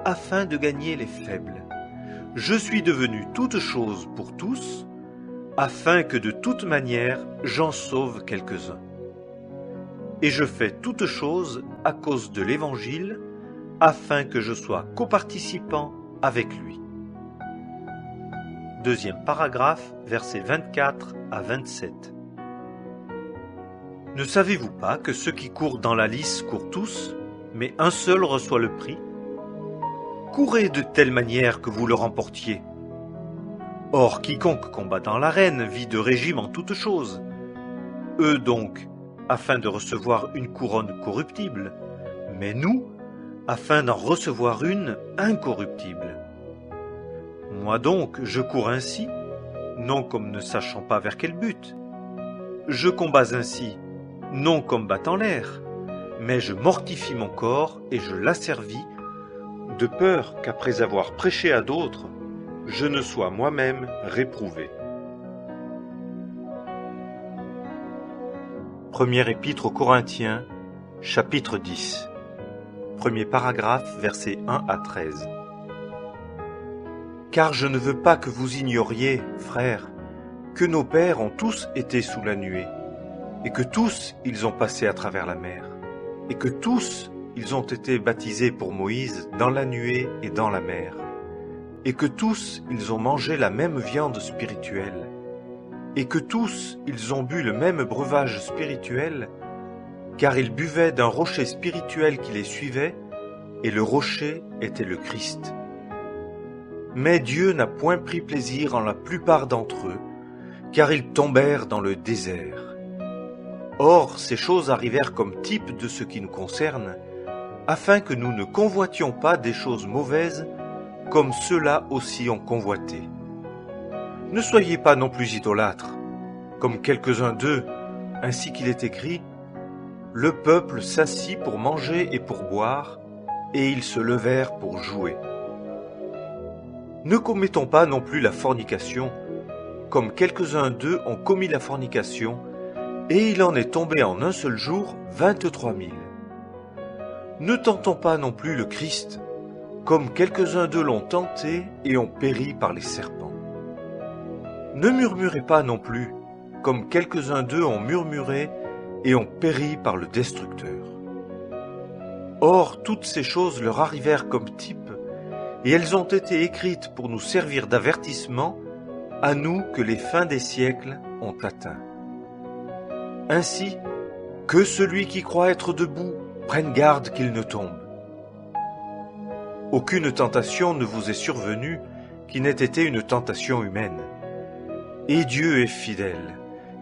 afin de gagner les faibles. Je suis devenu toute chose pour tous, afin que de toute manière j'en sauve quelques-uns. Et je fais toute chose à cause de l'Évangile, afin que je sois coparticipant avec lui. Deuxième paragraphe, versets 24 à 27. Ne savez-vous pas que ceux qui courent dans la lice courent tous, mais un seul reçoit le prix? Courez de telle manière que vous le remportiez. Or, quiconque combat dans l'arène vit de régime en toutes choses. Eux donc, afin de recevoir une couronne corruptible, mais nous, afin d'en recevoir une incorruptible. Moi donc, je cours ainsi, non comme ne sachant pas vers quel but. Je combats ainsi, non comme battant l'air, mais je mortifie mon corps et je l'asservis, de peur qu'après avoir prêché à d'autres, je ne sois moi-même réprouvé. Première épître aux Corinthiens, chapitre 10. Premier paragraphe, versets 1 à 13. Car je ne veux pas que vous ignoriez, frères, que nos pères ont tous été sous la nuée, et que tous ils ont passé à travers la mer, et que tous ils ont été baptisés pour Moïse dans la nuée et dans la mer, et que tous ils ont mangé la même viande spirituelle, et que tous ils ont bu le même breuvage spirituel, car ils buvaient d'un rocher spirituel qui les suivait, et le rocher était le Christ. Mais Dieu n'a point pris plaisir en la plupart d'entre eux, car ils tombèrent dans le désert. Or, ces choses arrivèrent comme type de ce qui nous concerne, afin que nous ne convoitions pas des choses mauvaises, comme ceux-là aussi ont convoité. Ne soyez pas non plus idolâtres, comme quelques-uns d'eux, ainsi qu'il est écrit, « Le peuple s'assit pour manger et pour boire, et ils se levèrent pour jouer. » Ne commettons pas non plus la fornication, comme quelques-uns d'eux ont commis la fornication, et il en est tombé en un seul jour 23 000. Ne tentons pas non plus le Christ, comme quelques-uns d'eux l'ont tenté et ont péri par les serpents. Ne murmurez pas non plus, comme quelques-uns d'eux ont murmuré et ont péri par le destructeur. Or, toutes ces choses leur arrivèrent comme type, et elles ont été écrites pour nous servir d'avertissement, à nous que les fins des siècles ont atteint. Ainsi, que celui qui croit être debout prenne garde qu'il ne tombe. Aucune tentation ne vous est survenue qui n'ait été une tentation humaine. Et Dieu est fidèle,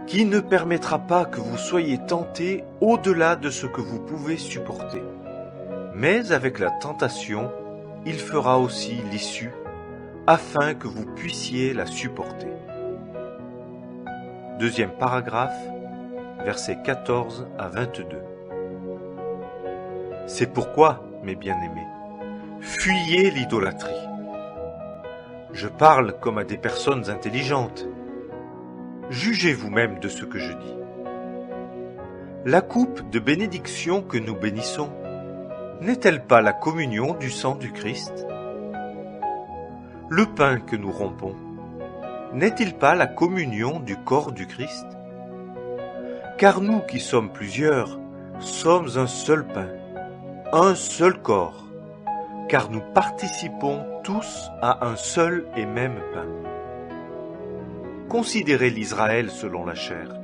qui ne permettra pas que vous soyez tentés au-delà de ce que vous pouvez supporter. Mais avec la tentation, il fera aussi l'issue, afin que vous puissiez la supporter. Deuxième paragraphe, versets 14 à 22. C'est pourquoi, mes bien-aimés, fuyez l'idolâtrie. Je parle comme à des personnes intelligentes. Jugez vous-même de ce que je dis. La coupe de bénédiction que nous bénissons, n'est-elle pas la communion du sang du Christ? Le pain que nous rompons, n'est-il pas la communion du corps du Christ? Car nous qui sommes plusieurs, sommes un seul pain, un seul corps, car nous participons tous à un seul et même pain. Considérez l'Israël selon la chair.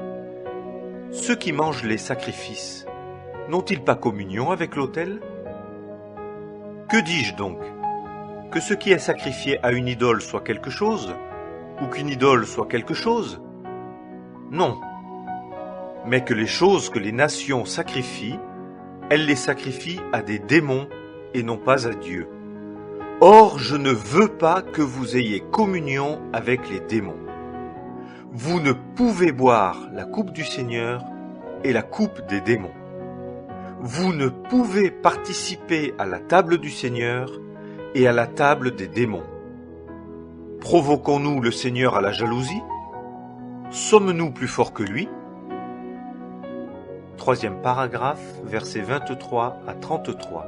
Ceux qui mangent les sacrifices, n'ont-ils pas communion avec l'autel? Que dis-je donc? Que ce qui est sacrifié à une idole soit quelque chose, ou qu'une idole soit quelque chose? Non. Mais que les choses que les nations sacrifient, elles les sacrifient à des démons et non pas à Dieu. Or, je ne veux pas que vous ayez communion avec les démons. Vous ne pouvez boire la coupe du Seigneur et la coupe des démons. Vous ne pouvez participer à la table du Seigneur et à la table des démons. Provoquons-nous le Seigneur à la jalousie? Sommes-nous plus forts que lui? Troisième paragraphe, versets 23 à 33.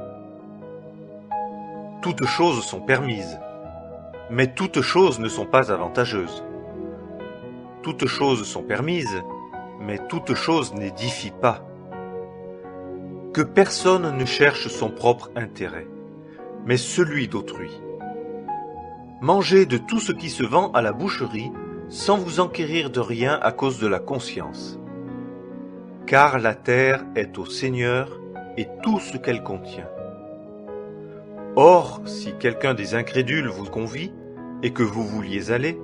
Toutes choses sont permises, mais toutes choses ne sont pas avantageuses. Toutes choses sont permises, mais toutes choses n'édifient pas. Que personne ne cherche son propre intérêt, mais celui d'autrui. Mangez de tout ce qui se vend à la boucherie, sans vous enquérir de rien à cause de la conscience. Car la terre est au Seigneur et tout ce qu'elle contient. Or, si quelqu'un des incrédules vous convie, et que vous vouliez aller,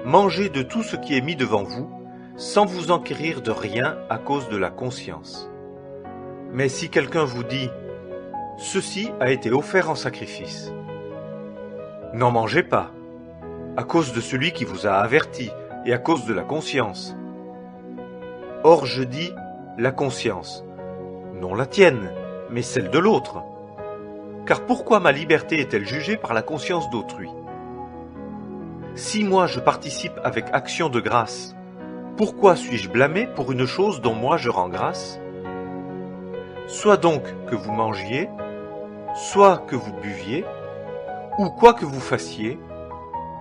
mangez de tout ce qui est mis devant vous, sans vous enquérir de rien à cause de la conscience. Mais si quelqu'un vous dit « Ceci a été offert en sacrifice », n'en mangez pas, à cause de celui qui vous a averti et à cause de la conscience. Or je dis la conscience, non la tienne, mais celle de l'autre. Car pourquoi ma liberté est-elle jugée par la conscience d'autrui? Si moi je participe avec action de grâce, pourquoi suis-je blâmé pour une chose dont moi je rends grâce? Soit donc que vous mangiez, soit que vous buviez, ou quoi que vous fassiez,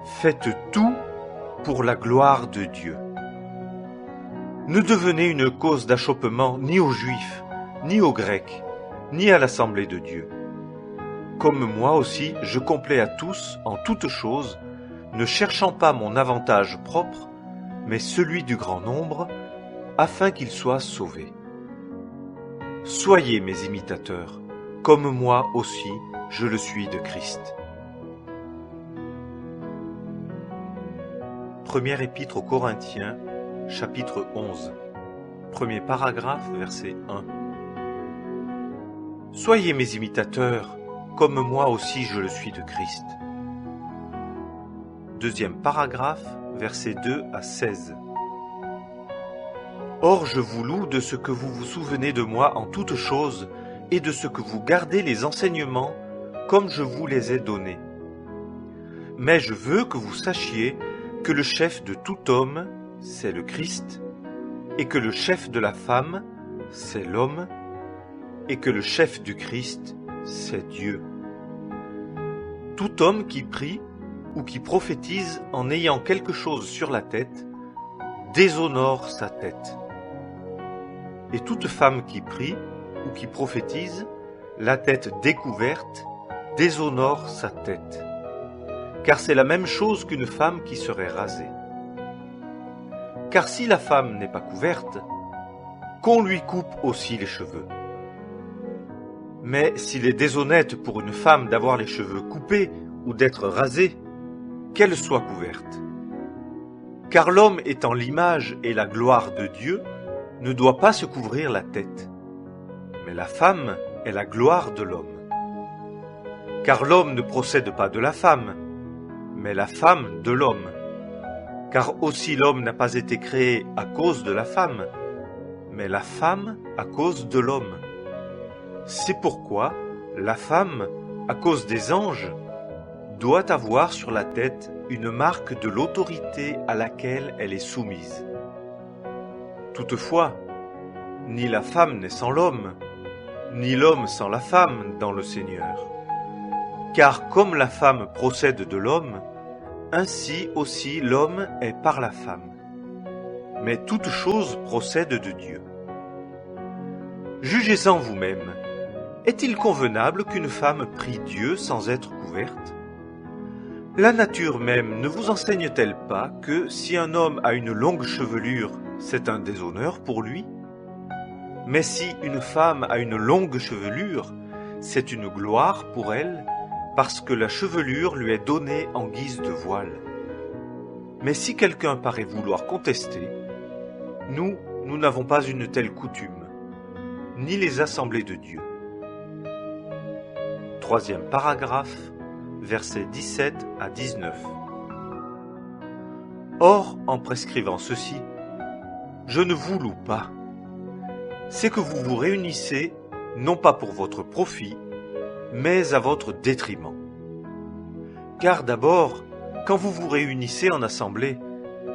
faites tout pour la gloire de Dieu. Ne devenez une cause d'achoppement ni aux Juifs, ni aux Grecs, ni à l'Assemblée de Dieu. Comme moi aussi, je complais à tous en toutes choses, ne cherchant pas mon avantage propre, mais celui du grand nombre, afin qu'ils soient sauvés. Soyez mes imitateurs, comme moi aussi je le suis de Christ. Première épître aux Corinthiens, chapitre 11. Premier paragraphe, verset 1. Soyez mes imitateurs, comme moi aussi je le suis de Christ. Deuxième paragraphe, versets 2 à 16. Or je vous loue de ce que vous vous souvenez de moi en toutes choses, et de ce que vous gardez les enseignements comme je vous les ai donnés. Mais je veux que vous sachiez que le chef de tout homme, c'est le Christ, et que le chef de la femme, c'est l'homme, et que le chef du Christ, c'est Dieu. Tout homme qui prie ou qui prophétise en ayant quelque chose sur la tête, déshonore sa tête. Et toute femme qui prie ou qui prophétise, la tête découverte, déshonore sa tête. Car c'est la même chose qu'une femme qui serait rasée. Car si la femme n'est pas couverte, qu'on lui coupe aussi les cheveux. Mais s'il est déshonnête pour une femme d'avoir les cheveux coupés ou d'être rasée, qu'elle soit couverte. Car l'homme étant l'image et la gloire de Dieu, ne doit pas se couvrir la tête. Mais la femme est la gloire de l'homme. Car l'homme ne procède pas de la femme, mais la femme de l'homme. Car aussi l'homme n'a pas été créé à cause de la femme, mais la femme à cause de l'homme. C'est pourquoi la femme, à cause des anges, doit avoir sur la tête une marque de l'autorité à laquelle elle est soumise. Toutefois, ni la femme n'est sans l'homme, ni l'homme sans la femme dans le Seigneur. Car comme la femme procède de l'homme, ainsi aussi l'homme est par la femme. Mais toute chose procède de Dieu. Jugez-en vous-même. Est-il convenable qu'une femme prie Dieu sans être couverte? La nature même ne vous enseigne-t-elle pas que si un homme a une longue chevelure, c'est un déshonneur pour lui? Mais si une femme a une longue chevelure, c'est une gloire pour elle, parce que la chevelure lui est donnée en guise de voile. Mais si quelqu'un paraît vouloir contester, nous n'avons pas une telle coutume, ni les assemblées de Dieu. Troisième paragraphe, versets 17 à 19. Or, en prescrivant ceci, je ne vous loue pas. C'est que vous vous réunissez, non pas pour votre profit, mais à votre détriment. Car d'abord, quand vous vous réunissez en assemblée,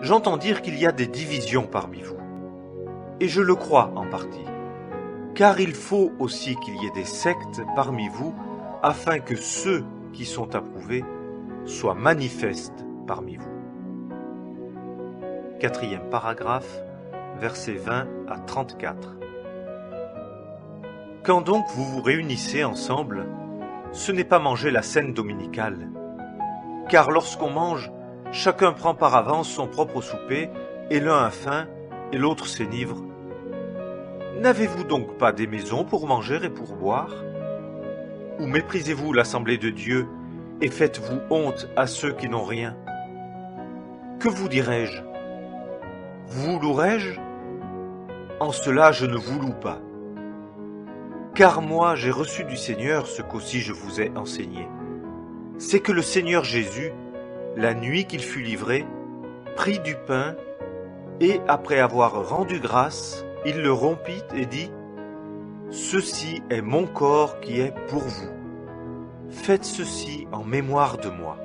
j'entends dire qu'il y a des divisions parmi vous. Et je le crois en partie. Car il faut aussi qu'il y ait des sectes parmi vous, afin que ceux qui sont approuvés soient manifestes parmi vous. Quatrième paragraphe, versets 20 à 34. Quand donc vous vous réunissez ensemble, ce n'est pas manger la scène dominicale. Car lorsqu'on mange, chacun prend par avance son propre souper, et l'un a faim, et l'autre s'enivre. N'avez-vous donc pas des maisons pour manger et pour boire? Ou méprisez-vous l'assemblée de Dieu, et faites-vous honte à ceux qui n'ont rien? Que vous dirai-je? Vous louerai-je? En cela je ne vous loue pas. Car moi j'ai reçu du Seigneur ce qu'aussi je vous ai enseigné. C'est que le Seigneur Jésus, la nuit qu'il fut livré, prit du pain, et après avoir rendu grâce, il le rompit et dit : « Ceci est mon corps qui est pour vous. Faites ceci en mémoire de moi. »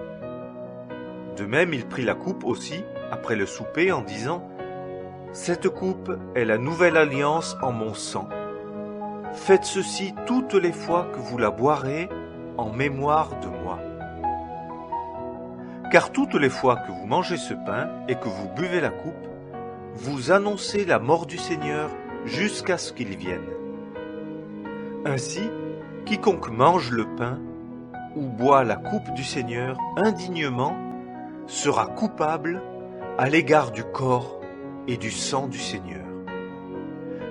De même, il prit la coupe aussi, après le souper, en disant : « Cette coupe est la nouvelle alliance en mon sang. Faites ceci toutes les fois que vous la boirez en mémoire de moi. Car toutes les fois que vous mangez ce pain et que vous buvez la coupe, vous annoncez la mort du Seigneur jusqu'à ce qu'il vienne. Ainsi, quiconque mange le pain ou boit la coupe du Seigneur indignement sera coupable à l'égard du corps et du sang du Seigneur.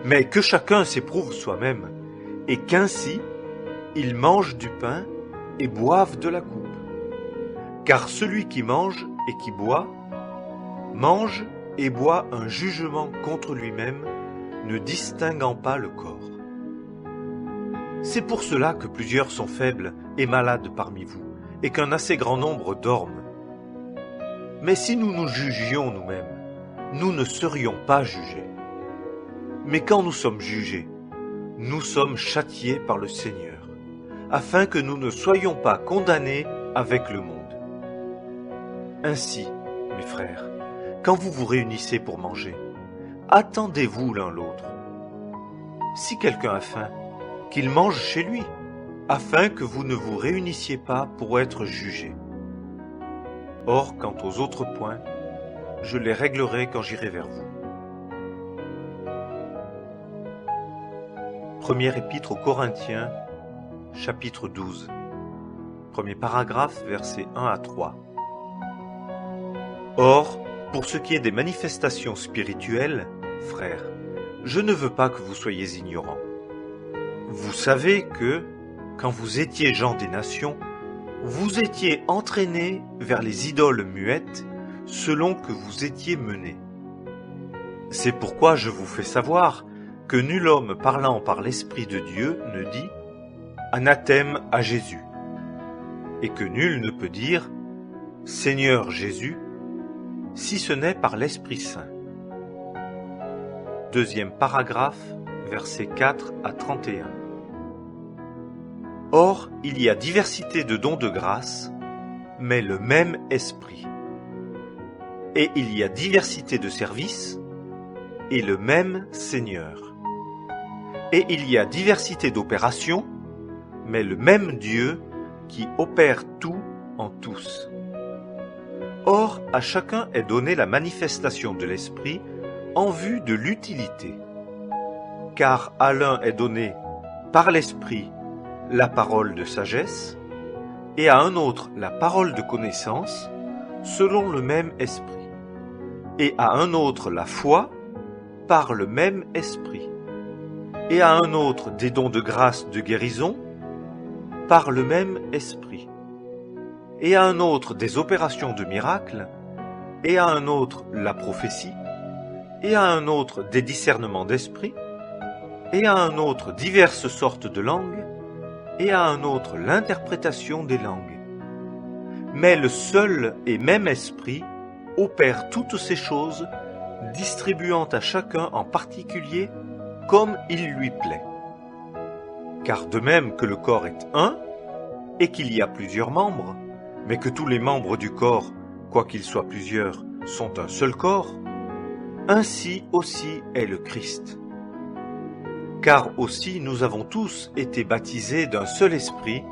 Mais que chacun s'éprouve soi-même, et qu'ainsi il mange du pain et boive de la coupe. Car celui qui mange et qui boit, mange et boit un jugement contre lui-même, ne distinguant pas le corps. C'est pour cela que plusieurs sont faibles et malades parmi vous, et qu'un assez grand nombre dorment. Mais si nous nous jugions nous-mêmes, nous ne serions pas jugés. Mais quand nous sommes jugés, nous sommes châtiés par le Seigneur, afin que nous ne soyons pas condamnés avec le monde. Ainsi, mes frères, quand vous vous réunissez pour manger, attendez-vous l'un l'autre. Si quelqu'un a faim, qu'il mange chez lui, afin que vous ne vous réunissiez pas pour être jugés. Or, quant aux autres points, je les réglerai quand j'irai vers vous. Première épître aux Corinthiens, chapitre 12. Premier paragraphe, versets 1 à 3. Or, Pour ce qui est des manifestations spirituelles, frères, je ne veux pas que vous soyez ignorants. Vous savez que, quand vous étiez gens des nations, vous étiez entraînés vers les idoles muettes selon que vous étiez menés. C'est pourquoi je vous fais savoir que nul homme parlant par l'Esprit de Dieu ne dit « Anathème à Jésus » et que nul ne peut dire « Seigneur Jésus » si ce n'est par l'Esprit Saint. Deuxième paragraphe, versets 4 à 31. Or, il y a diversité de dons de grâce, mais le même Esprit. Et il y a diversité de services, et le même Seigneur. Et il y a diversité d'opérations, mais le même Dieu qui opère tout en tous. Or, à chacun est donnée la manifestation de l'Esprit en vue de l'utilité. Car à l'un est donné par l'Esprit la parole de sagesse, et à un autre la parole de connaissance, selon le même Esprit, et à un autre la foi, par le même Esprit, et à un autre des dons de grâce de guérison, par le même Esprit, et à un autre des opérations de miracles, et à un autre la prophétie, et à un autre des discernements d'esprit, et à un autre diverses sortes de langues, et à un autre l'interprétation des langues. Mais le seul et même Esprit opère toutes ces choses, distribuant à chacun en particulier comme il lui plaît. Car de même que le corps est un, et qu'il y a plusieurs membres, mais que tous les membres du corps, quoiqu'ils soient plusieurs, sont un seul corps, ainsi aussi est le Christ. Car aussi nous avons tous été baptisés d'un seul esprit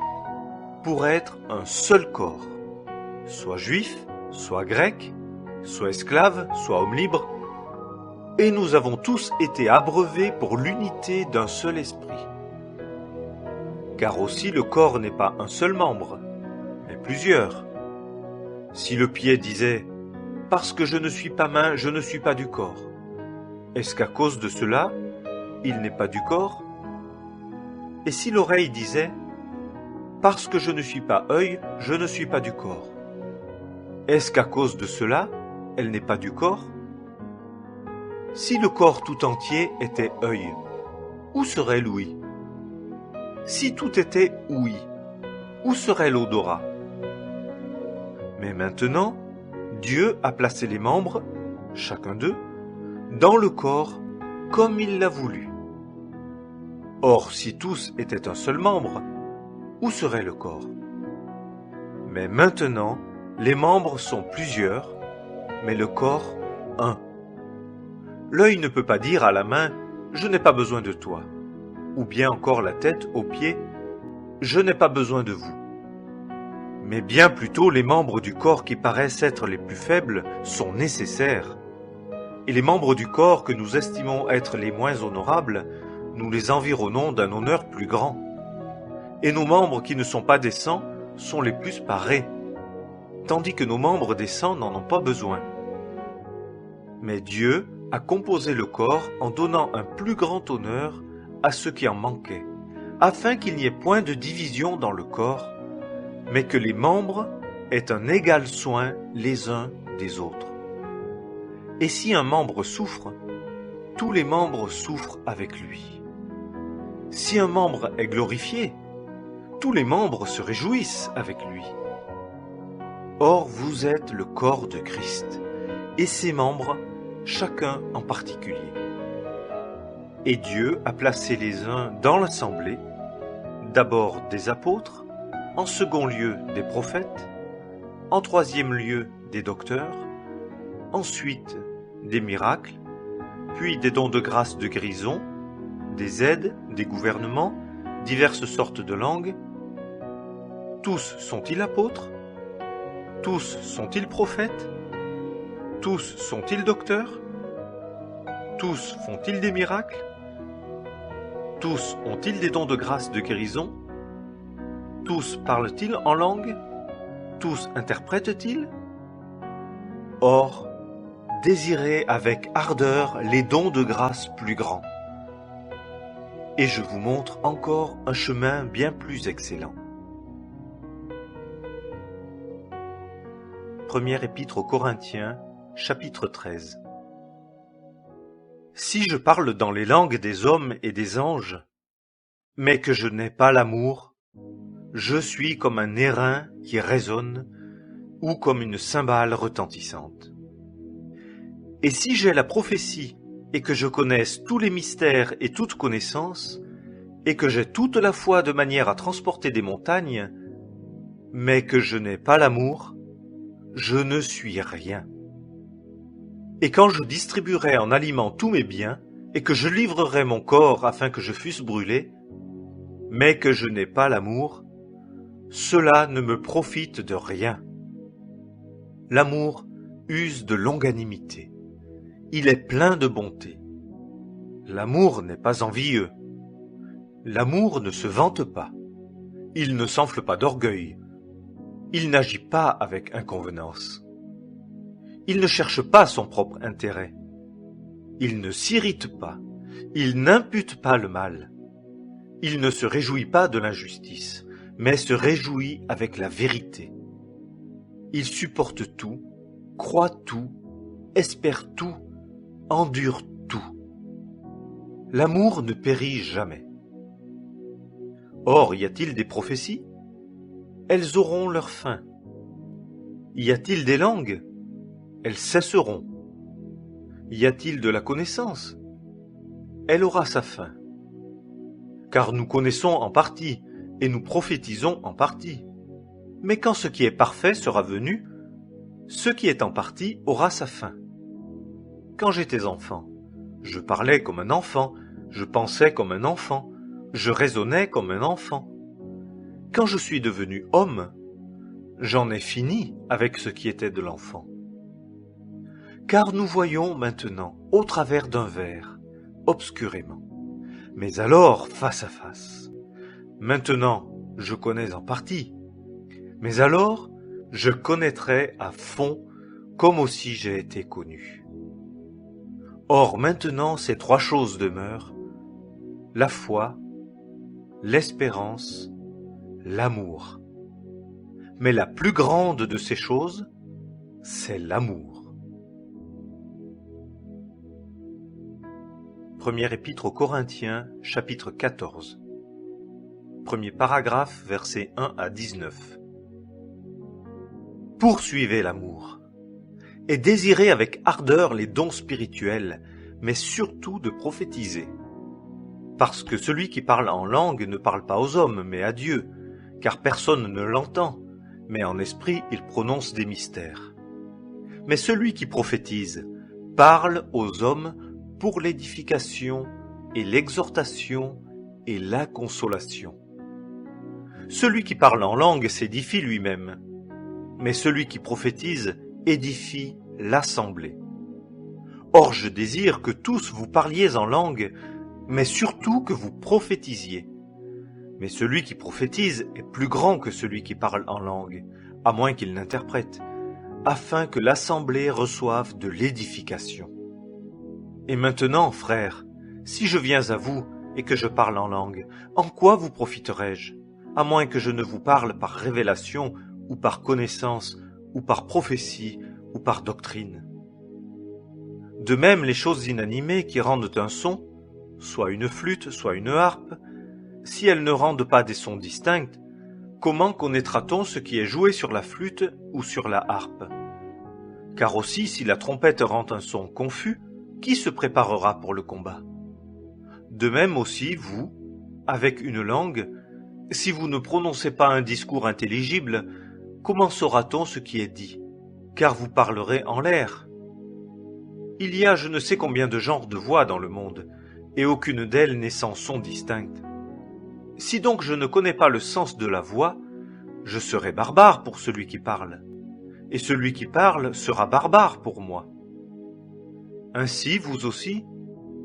pour être un seul corps, soit juif, soit grec, soit esclave, soit homme libre, et nous avons tous été abreuvés pour l'unité d'un seul esprit. Car aussi le corps n'est pas un seul membre, mais plusieurs. Si le pied disait « Parce que je ne suis pas main, je ne suis pas du corps », est-ce qu'à cause de cela, il n'est pas du corps? Et si l'oreille disait « Parce que je ne suis pas œil, je ne suis pas du corps », est-ce qu'à cause de cela, elle n'est pas du corps? Si le corps tout entier était œil, où serait l'ouïe? Si tout était ouïe, où serait l'odorat? Mais maintenant, Dieu a placé les membres, chacun d'eux, dans le corps comme il l'a voulu. Or, si tous étaient un seul membre, où serait le corps? Mais maintenant, les membres sont plusieurs, mais le corps un. L'œil ne peut pas dire à la main « Je n'ai pas besoin de toi », ou bien encore la tête aux pieds « Je n'ai pas besoin de vous ». Mais bien plutôt les membres du corps qui paraissent être les plus faibles sont nécessaires. Et les membres du corps que nous estimons être les moins honorables, nous les environnons d'un honneur plus grand. Et nos membres qui ne sont pas décents sont les plus parés, tandis que nos membres décents n'en ont pas besoin. Mais Dieu a composé le corps en donnant un plus grand honneur à ceux qui en manquaient, afin qu'il n'y ait point de division dans le corps, mais que les membres aient un égal soin les uns des autres. Et si un membre souffre, tous les membres souffrent avec lui. Si un membre est glorifié, tous les membres se réjouissent avec lui. Or vous êtes le corps de Christ, et ses membres, chacun en particulier. Et Dieu a placé les uns dans l'assemblée, d'abord des apôtres, en second lieu des prophètes, en troisième lieu des docteurs, ensuite des miracles, puis des dons de grâce de guérison, des aides, des gouvernements, diverses sortes de langues. Tous sont-ils apôtres? Tous sont-ils prophètes? Tous sont-ils docteurs? Tous font-ils des miracles? Tous ont-ils des dons de grâce de guérison? Tous parlent-ils en langue? Tous interprètent-ils? Or, désirez avec ardeur les dons de grâce plus grands. Et je vous montre encore un chemin bien plus excellent. Première épître aux Corinthiens, chapitre 13. Si je parle dans les langues des hommes et des anges, mais que je n'ai pas l'amour, je suis comme un airain qui résonne ou comme une cymbale retentissante. Et si j'ai la prophétie et que je connaisse tous les mystères et toute connaissance, et que j'ai toute la foi de manière à transporter des montagnes, mais que je n'ai pas l'amour, je ne suis rien. Et quand je distribuerai en aliment tous mes biens, et que je livrerai mon corps afin que je fusse brûlé, mais que je n'ai pas l'amour, cela ne me profite de rien. L'amour use de longanimité. Il est plein de bonté. L'amour n'est pas envieux. L'amour ne se vante pas. Il ne s'enfle pas d'orgueil. Il n'agit pas avec inconvenance. Il ne cherche pas son propre intérêt. Il ne s'irrite pas. Il n'impute pas le mal. Il ne se réjouit pas de l'injustice, mais se réjouit avec la vérité. Il supporte tout, croit tout, espère tout, endure tout. L'amour ne périt jamais. Or, y a-t-il des prophéties? Elles auront leur fin. Y a-t-il des langues? Elles cesseront. Y a-t-il de la connaissance? Elle aura sa fin. Car nous connaissons en partie, et nous prophétisons en partie. Mais quand ce qui est parfait sera venu, ce qui est en partie aura sa fin. Quand j'étais enfant, je parlais comme un enfant, je pensais comme un enfant, je raisonnais comme un enfant. Quand je suis devenu homme, j'en ai fini avec ce qui était de l'enfant. Car nous voyons maintenant au travers d'un verre, obscurément, mais alors face à face. Maintenant, je connais en partie, mais alors, je connaîtrai à fond comme aussi j'ai été connu. Or maintenant, ces trois choses demeurent, la foi, l'espérance, l'amour. Mais la plus grande de ces choses, c'est l'amour. Première épître aux Corinthiens, chapitre 14. Premier paragraphe, versets 1 à 19. Poursuivez l'amour, et désirez avec ardeur les dons spirituels, mais surtout de prophétiser. Parce que celui qui parle en langue ne parle pas aux hommes, mais à Dieu, car personne ne l'entend, mais en esprit il prononce des mystères. Mais celui qui prophétise parle aux hommes pour l'édification et l'exhortation et la consolation. Celui qui parle en langue s'édifie lui-même, mais celui qui prophétise édifie l'assemblée. Or je désire que tous vous parliez en langue, mais surtout que vous prophétisiez. Mais celui qui prophétise est plus grand que celui qui parle en langue, à moins qu'il n'interprète, afin que l'assemblée reçoive de l'édification. Et maintenant, frères, si je viens à vous et que je parle en langue, en quoi vous profiterai-je, à moins que je ne vous parle par révélation, ou par connaissance, ou par prophétie, ou par doctrine. De même, les choses inanimées qui rendent un son, soit une flûte, soit une harpe, si elles ne rendent pas des sons distincts, comment connaîtra-t-on ce qui est joué sur la flûte ou sur la harpe? Car aussi, si la trompette rend un son confus, qui se préparera pour le combat? De même aussi, vous, avec une langue, si vous ne prononcez pas un discours intelligible, comment saura-t-on ce qui est dit? Car vous parlerez en l'air. Il y a je ne sais combien de genres de voix dans le monde, et aucune d'elles n'est sans son distinct. Si donc je ne connais pas le sens de la voix, je serai barbare pour celui qui parle, et celui qui parle sera barbare pour moi. Ainsi, vous aussi,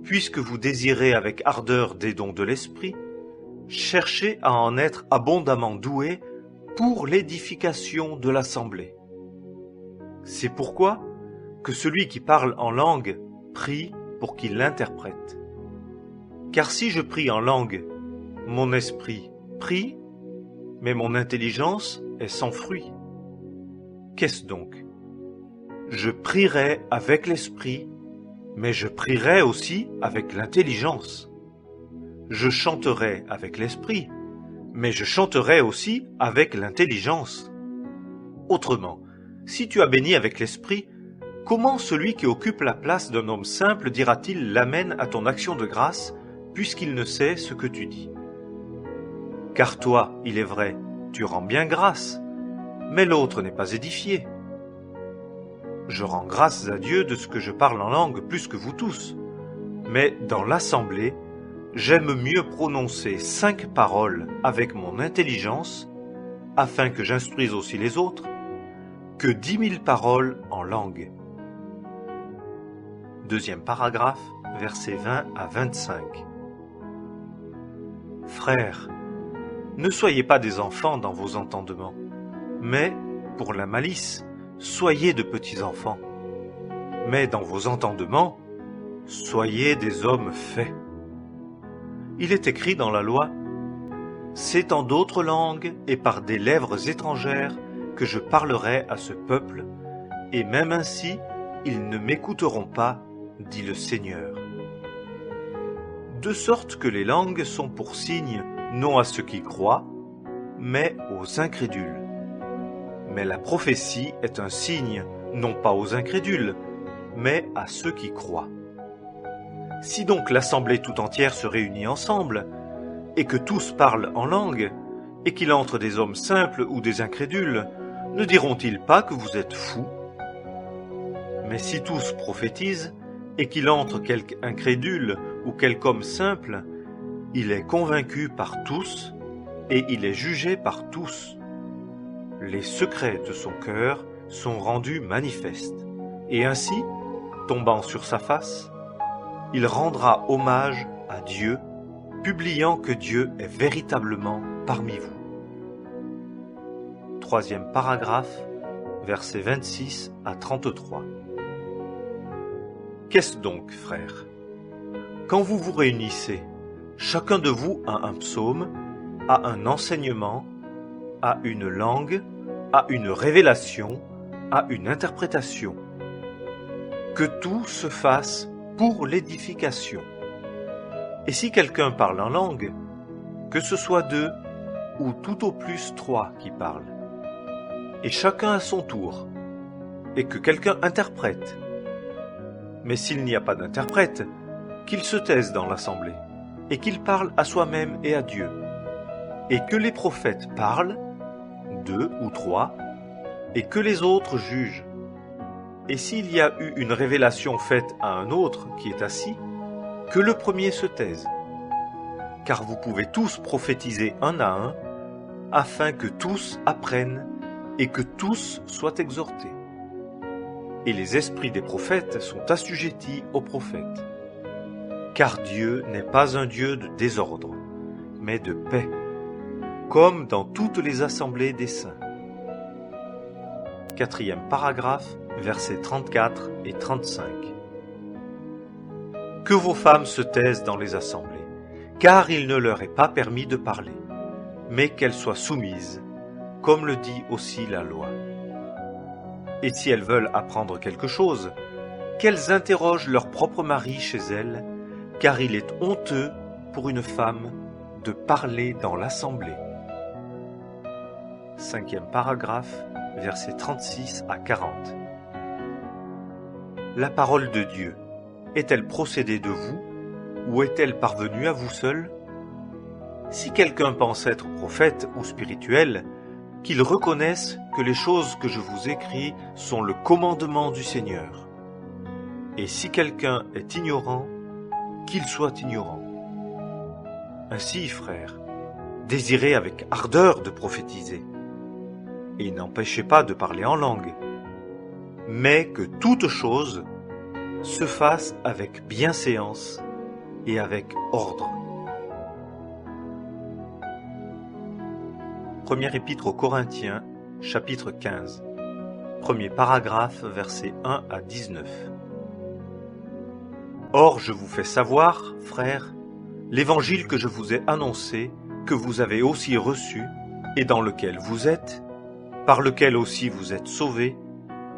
puisque vous désirez avec ardeur des dons de l'esprit, cherchez à en être abondamment doués pour l'édification de l'assemblée. C'est pourquoi, que celui qui parle en langue prie pour qu'il l'interprète. Car si je prie en langue, mon esprit prie, mais mon intelligence est sans fruit. Qu'est-ce donc? Je prierai avec l'esprit, mais je prierai aussi avec l'intelligence. Je chanterai avec l'esprit, mais je chanterai aussi avec l'intelligence. Autrement, si tu as béni avec l'esprit, comment celui qui occupe la place d'un homme simple dira-t-il l'Amen à ton action de grâce, puisqu'il ne sait ce que tu dis? Car toi, il est vrai, tu rends bien grâce, mais l'autre n'est pas édifié. Je rends grâce à Dieu de ce que je parle en langue plus que vous tous, mais dans l'assemblée, j'aime mieux prononcer 5 paroles avec mon intelligence, afin que j'instruise aussi les autres, que 10 000 paroles en langue. Deuxième paragraphe, versets 20 à 25. Frères, ne soyez pas des enfants dans vos entendements, mais, pour la malice, soyez de petits enfants. Mais dans vos entendements, soyez des hommes faits. Il est écrit dans la loi, « C'est en d'autres langues et par des lèvres étrangères que je parlerai à ce peuple, et même ainsi, ils ne m'écouteront pas, dit le Seigneur. » De sorte que les langues sont pour signe non à ceux qui croient, mais aux incrédules. Mais la prophétie est un signe non pas aux incrédules, mais à ceux qui croient. Si donc l'assemblée tout entière se réunit ensemble, et que tous parlent en langue, et qu'il entre des hommes simples ou des incrédules, ne diront-ils pas que vous êtes fous? Mais si tous prophétisent, et qu'il entre quelque incrédule ou quelque homme simple, il est convaincu par tous, et il est jugé par tous. Les secrets de son cœur sont rendus manifestes, et ainsi, tombant sur sa face, il rendra hommage à Dieu, publiant que Dieu est véritablement parmi vous. Troisième paragraphe, versets 26 à 33. Qu'est-ce donc, frères? Quand vous vous réunissez, chacun de vous a un psaume, a un enseignement, a une langue, a une révélation, a une interprétation. Que tout se fasse pour l'édification. Et si quelqu'un parle en langue, que ce soit 2 ou tout au plus 3 qui parlent, et chacun à son tour, et que quelqu'un interprète. Mais s'il n'y a pas d'interprète, qu'il se taise dans l'assemblée, et qu'il parle à soi-même et à Dieu, et que les prophètes parlent, 2 ou 3, et que les autres jugent. Et s'il y a eu une révélation faite à un autre qui est assis, que le premier se taise. Car vous pouvez tous prophétiser un à un, afin que tous apprennent et que tous soient exhortés. Et les esprits des prophètes sont assujettis aux prophètes. Car Dieu n'est pas un Dieu de désordre, mais de paix, comme dans toutes les assemblées des saints. Quatrième paragraphe, versets 34 et 35. Que vos femmes se taisent dans les assemblées, car il ne leur est pas permis de parler, mais qu'elles soient soumises, comme le dit aussi la loi. Et si elles veulent apprendre quelque chose, qu'elles interrogent leur propre mari chez elles, car il est honteux pour une femme de parler dans l'assemblée. Cinquième paragraphe, versets 36 à 40. La parole de Dieu est-elle procédée de vous, ou est-elle parvenue à vous seul? Si quelqu'un pense être prophète ou spirituel, qu'il reconnaisse que les choses que je vous écris sont le commandement du Seigneur. Et si quelqu'un est ignorant, qu'il soit ignorant. Ainsi, frères, désirez avec ardeur de prophétiser, et n'empêchez pas de parler en langue, mais que toute chose se fasse avec bienséance et avec ordre. Première épître aux Corinthiens, chapitre 15. Premier paragraphe, versets 1 à 19. Or je vous fais savoir, frères, l'évangile que je vous ai annoncé, que vous avez aussi reçu, et dans lequel vous êtes, par lequel aussi vous êtes sauvés,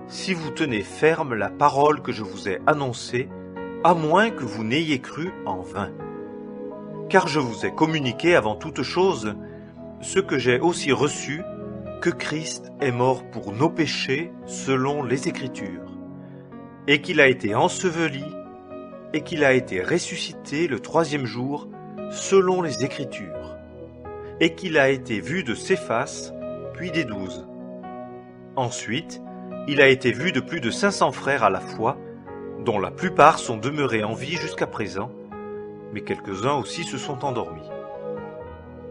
si vous tenez ferme la parole que je vous ai annoncée, à moins que vous n'ayez cru en vain. Car je vous ai communiqué avant toute chose ce que j'ai aussi reçu, que Christ est mort pour nos péchés selon les Écritures, et qu'il a été enseveli, et qu'il a été ressuscité le troisième jour selon les Écritures, et qu'il a été vu de Céphas, puis des 12. Ensuite, il a été vu de plus de 500 frères à la fois, dont la plupart sont demeurés en vie jusqu'à présent, mais quelques-uns aussi se sont endormis.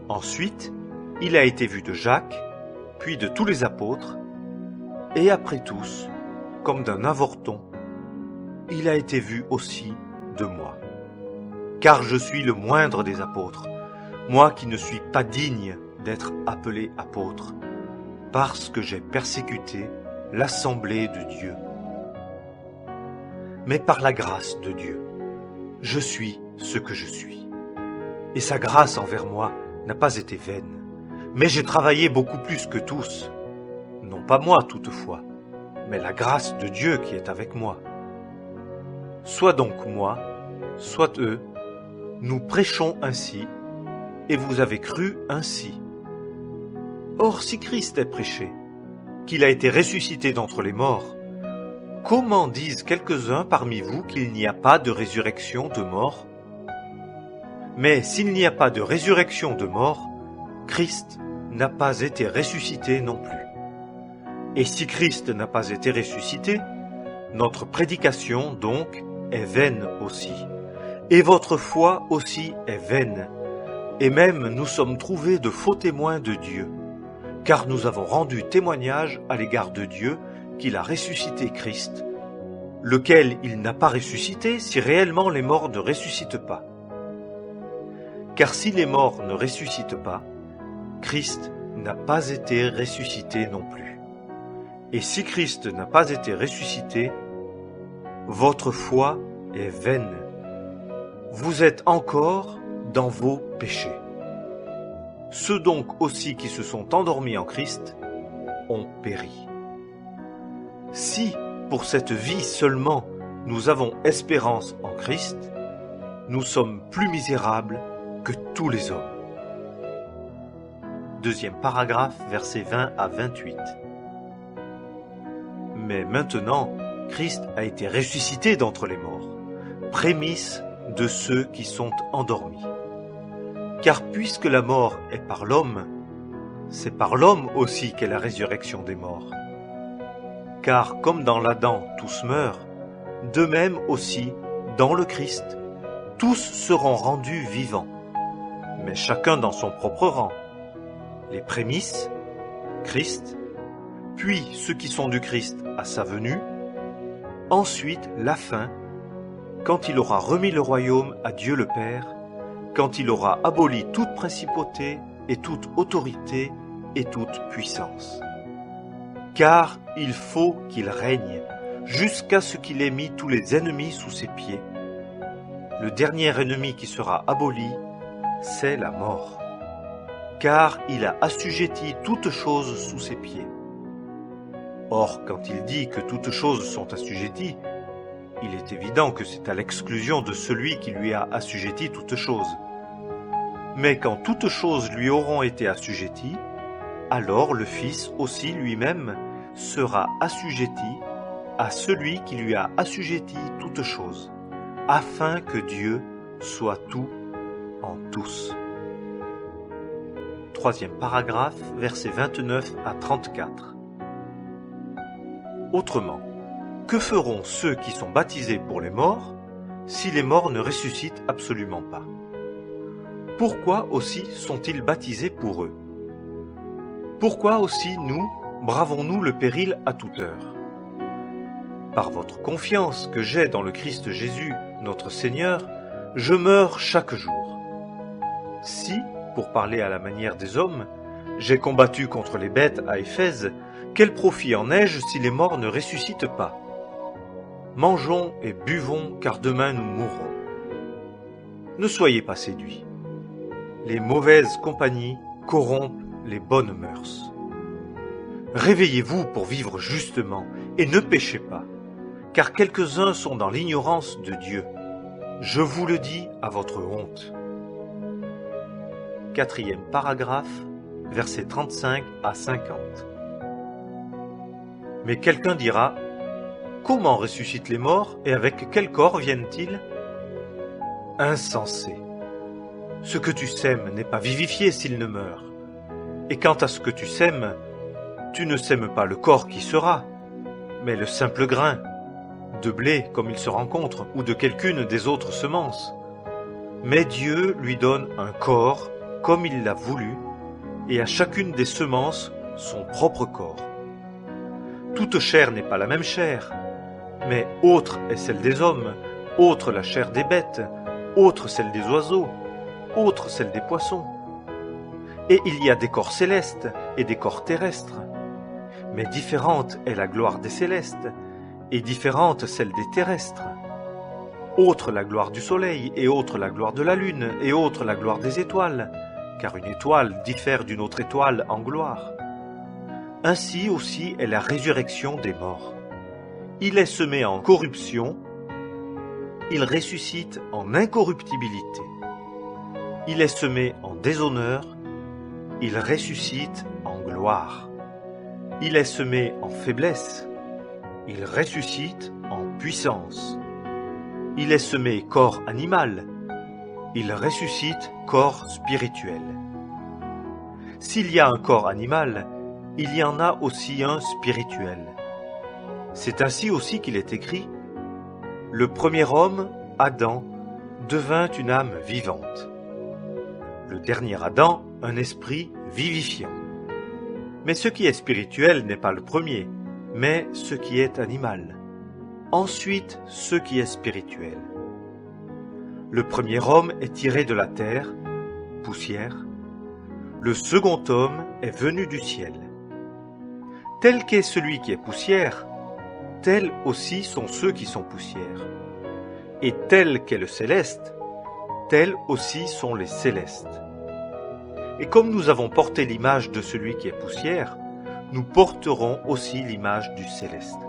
Ensuite, il a été vu de Jacques, puis de tous les apôtres, et après tous, comme d'un avorton, il a été vu aussi de moi. Car je suis le moindre des apôtres, moi qui ne suis pas digne d'être appelé apôtre, parce que j'ai persécuté l'assemblée de Dieu. Mais par la grâce de Dieu, je suis ce que je suis. Et sa grâce envers moi n'a pas été vaine, mais j'ai travaillé beaucoup plus que tous. Non pas moi toutefois, mais la grâce de Dieu qui est avec moi. Soit donc moi, soit eux, nous prêchons ainsi, et vous avez cru ainsi. Or si Christ est prêché, qu'il a été ressuscité d'entre les morts, comment disent quelques-uns parmi vous qu'il n'y a pas de résurrection de mort? Mais s'il n'y a pas de résurrection de mort, Christ n'a pas été ressuscité non plus. Et si Christ n'a pas été ressuscité, notre prédication donc est vaine aussi, et votre foi aussi est vaine, et même nous sommes trouvés de faux témoins de Dieu, car nous avons rendu témoignage à l'égard de Dieu qu'il a ressuscité Christ, lequel il n'a pas ressuscité si réellement les morts ne ressuscitent pas. Car si les morts ne ressuscitent pas, Christ n'a pas été ressuscité non plus. Et si Christ n'a pas été ressuscité, votre foi est vaine. Vous êtes encore dans vos péchés. Ceux donc aussi qui se sont endormis en Christ ont péri. Si, pour cette vie seulement, nous avons espérance en Christ, nous sommes plus misérables que tous les hommes. Deuxième paragraphe, versets 20 à 28. Mais maintenant, Christ a été ressuscité d'entre les morts, prémisse de ceux qui sont endormis. Car puisque la mort est par l'homme, c'est par l'homme aussi qu'est la résurrection des morts. Car comme dans l'Adam tous meurent, de même aussi, dans le Christ, tous seront rendus vivants, mais chacun dans son propre rang. Les prémices, Christ, puis ceux qui sont du Christ à sa venue, ensuite la fin, quand il aura remis le royaume à Dieu le Père, quand il aura aboli toute principauté et toute autorité et toute puissance. Car il faut qu'il règne, jusqu'à ce qu'il ait mis tous les ennemis sous ses pieds. Le dernier ennemi qui sera aboli, c'est la mort. Car il a assujetti toutes choses sous ses pieds. Or, quand il dit que toutes choses sont assujetties, il est évident que c'est à l'exclusion de celui qui lui a assujetti toutes choses. Mais quand toutes choses lui auront été assujetties, alors le Fils aussi lui-même sera assujetti à celui qui lui a assujetti toutes choses, afin que Dieu soit tout en tous. Troisième paragraphe, versets 29 à 34. Autrement, que feront ceux qui sont baptisés pour les morts si les morts ne ressuscitent absolument pas? Pourquoi aussi sont-ils baptisés pour eux? Pourquoi aussi nous bravons-nous le péril à toute heure? Par votre confiance que j'ai dans le Christ Jésus, notre Seigneur, je meurs chaque jour. Si, pour parler à la manière des hommes, j'ai combattu contre les bêtes à Éphèse, Quel profit en ai-je si les morts ne ressuscitent pas? Mangeons et buvons, car demain nous mourrons. Ne soyez pas séduits. Les mauvaises compagnies corrompent les bonnes mœurs. Réveillez-vous pour vivre justement et ne péchez pas, car quelques-uns sont dans l'ignorance de Dieu. Je vous le dis à votre honte. 4e paragraphe, versets 35 à 50. Mais quelqu'un dira: comment ressuscitent les morts et avec quel corps viennent-ils? Insensé! Ce que tu sèmes n'est pas vivifié s'il ne meurt. Et quant à ce que tu sèmes, tu ne sèmes pas le corps qui sera, mais le simple grain, de blé comme il se rencontre, ou de quelqu'une des autres semences. Mais Dieu lui donne un corps comme il l'a voulu, et à chacune des semences son propre corps. Toute chair n'est pas la même chair, mais autre est celle des hommes, autre la chair des bêtes, autre celle des oiseaux, autre celle des poissons. Et il y a des corps célestes et des corps terrestres. Mais différente est la gloire des célestes, et différente celle des terrestres. Autre la gloire du soleil, et autre la gloire de la lune, et autre la gloire des étoiles, car une étoile diffère d'une autre étoile en gloire. Ainsi aussi est la résurrection des morts. Il est semé en corruption, il ressuscite en incorruptibilité. Il est semé en déshonneur, il ressuscite en gloire. Il est semé en faiblesse, il ressuscite en puissance. Il est semé corps animal, il ressuscite corps spirituel. S'il y a un corps animal, il y en a aussi un spirituel. C'est ainsi aussi qu'il est écrit: le premier homme, Adam, devint une âme vivante. Le dernier Adam, un esprit vivifiant. Mais ce qui est spirituel n'est pas le premier, mais ce qui est animal. Ensuite, ce qui est spirituel. Le premier homme est tiré de la terre, poussière. Le second homme est venu du ciel. Tel qu'est celui qui est poussière, tels aussi sont ceux qui sont poussière. Et tel qu'est le céleste, tels aussi sont les célestes. Et comme nous avons porté l'image de celui qui est poussière, nous porterons aussi l'image du céleste.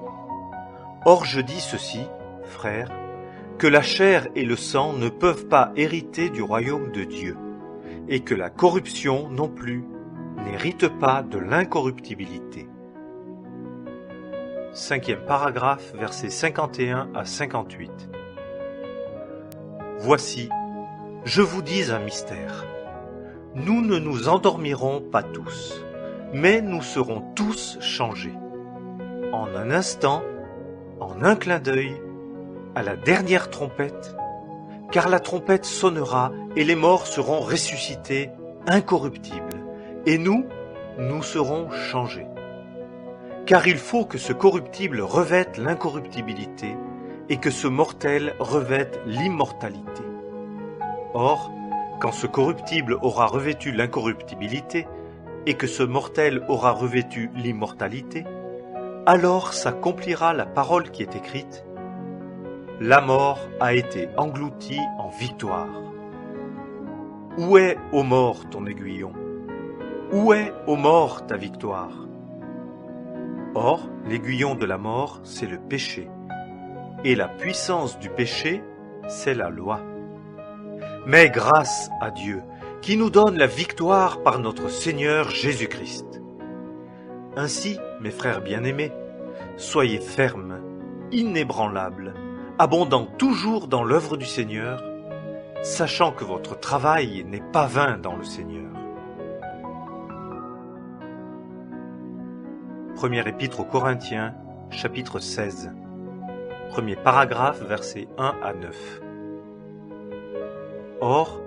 Or je dis ceci, frères, que la chair et le sang ne peuvent pas hériter du royaume de Dieu, et que la corruption non plus n'hérite pas de l'incorruptibilité. 5e paragraphe, versets 51 à 58. Voici, je vous dis un mystère. Nous ne nous endormirons pas tous, mais nous serons tous changés. En un instant, en un clin d'œil, à la dernière trompette, car la trompette sonnera et les morts seront ressuscités incorruptibles, et nous serons changés. Car il faut que ce corruptible revête l'incorruptibilité et que ce mortel revête l'immortalité. Or, quand ce corruptible aura revêtu l'incorruptibilité et que ce mortel aura revêtu l'immortalité, alors s'accomplira la parole qui est écrite: la mort a été engloutie en victoire. Où est, ô mort, ton aiguillon? Où est, ô mort, ta victoire? Or, l'aiguillon de la mort, c'est le péché, et la puissance du péché, c'est la loi. Mais grâce à Dieu, qui nous donne la victoire par notre Seigneur Jésus-Christ. Ainsi, mes frères bien-aimés, soyez fermes, inébranlables, abondant toujours dans l'œuvre du Seigneur, sachant que votre travail n'est pas vain dans le Seigneur. Première épître aux Corinthiens, chapitre 16. Premier paragraphe, versets 1 à 9. Or,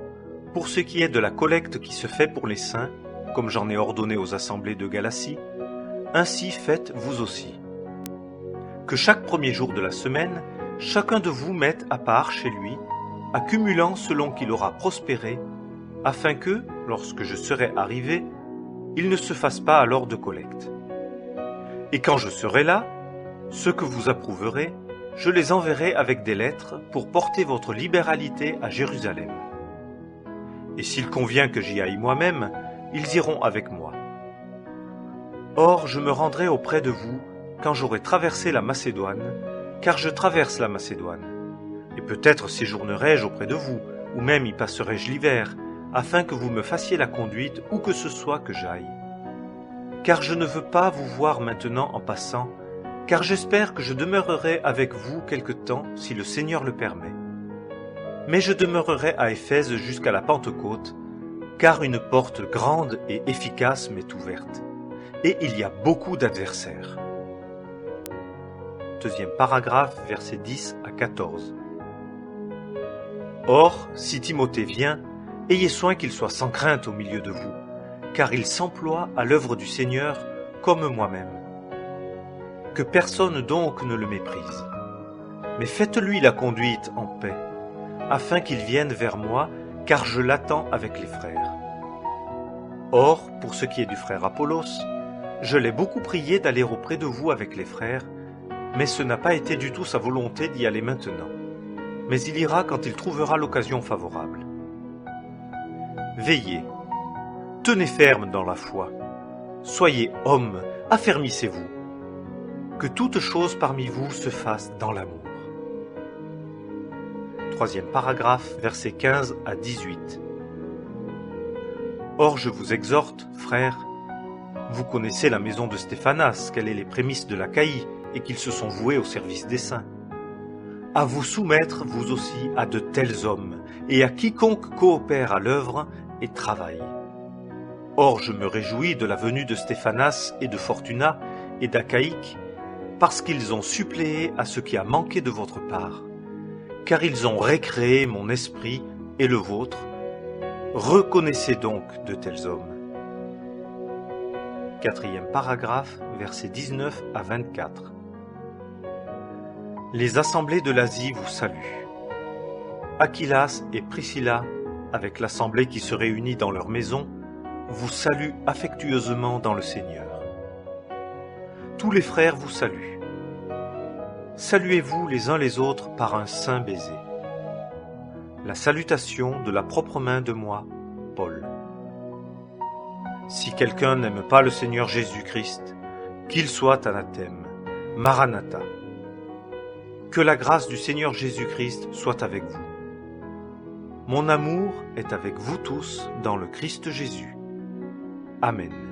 pour ce qui est de la collecte qui se fait pour les saints, comme j'en ai ordonné aux assemblées de Galatie, ainsi faites vous aussi. Que chaque premier jour de la semaine, chacun de vous mette à part chez lui, accumulant selon qu'il aura prospéré, afin que, lorsque je serai arrivé, il ne se fasse pas alors de collecte. Et quand je serai là, ceux que vous approuverez, je les enverrai avec des lettres pour porter votre libéralité à Jérusalem. Et s'il convient que j'y aille moi-même, ils iront avec moi. Or, je me rendrai auprès de vous quand j'aurai traversé la Macédoine, car je traverse la Macédoine. Et peut-être séjournerai-je auprès de vous, ou même y passerai-je l'hiver, afin que vous me fassiez la conduite où que ce soit que j'aille. Car je ne veux pas vous voir maintenant en passant, car j'espère que je demeurerai avec vous quelque temps si le Seigneur le permet. Mais je demeurerai à Éphèse jusqu'à la Pentecôte, car une porte grande et efficace m'est ouverte, et il y a beaucoup d'adversaires. Deuxième paragraphe, versets 10 à 14. Or, si Timothée vient, ayez soin qu'il soit sans crainte au milieu de vous, car il s'emploie à l'œuvre du Seigneur comme moi-même. Que personne donc ne le méprise, mais faites-lui la conduite en paix, afin qu'il vienne vers moi, car je l'attends avec les frères. Or, pour ce qui est du frère Apollos, je l'ai beaucoup prié d'aller auprès de vous avec les frères, mais ce n'a pas été du tout sa volonté d'y aller maintenant. Mais il ira quand il trouvera l'occasion favorable. Veillez, tenez ferme dans la foi, soyez hommes, affermissez-vous. Que toute chose parmi vous se fasse dans l'amour. Troisième paragraphe, versets 15 à 18. Or je vous exhorte, frères, vous connaissez la maison de Stéphanas, qu'elle est les prémices de l'Achaïe, et qu'ils se sont voués au service des saints. À vous soumettre, vous aussi, à de tels hommes, et à quiconque coopère à l'œuvre et travaille. Or je me réjouis de la venue de Stéphanas et de Fortuna et d'Achaïque, parce qu'ils ont suppléé à ce qui a manqué de votre part, car ils ont récréé mon esprit et le vôtre. Reconnaissez donc de tels hommes. Quatrième paragraphe, versets 19 à 24. Les assemblées de l'Asie vous saluent. Aquilas et Priscilla, avec l'assemblée qui se réunit dans leur maison, vous saluent affectueusement dans le Seigneur. Tous les frères vous saluent. Saluez-vous les uns les autres par un saint baiser. La salutation de la propre main de moi, Paul. Si quelqu'un n'aime pas le Seigneur Jésus-Christ, qu'il soit anathème. Maranatha. Que la grâce du Seigneur Jésus-Christ soit avec vous. Mon amour est avec vous tous dans le Christ Jésus. Amen.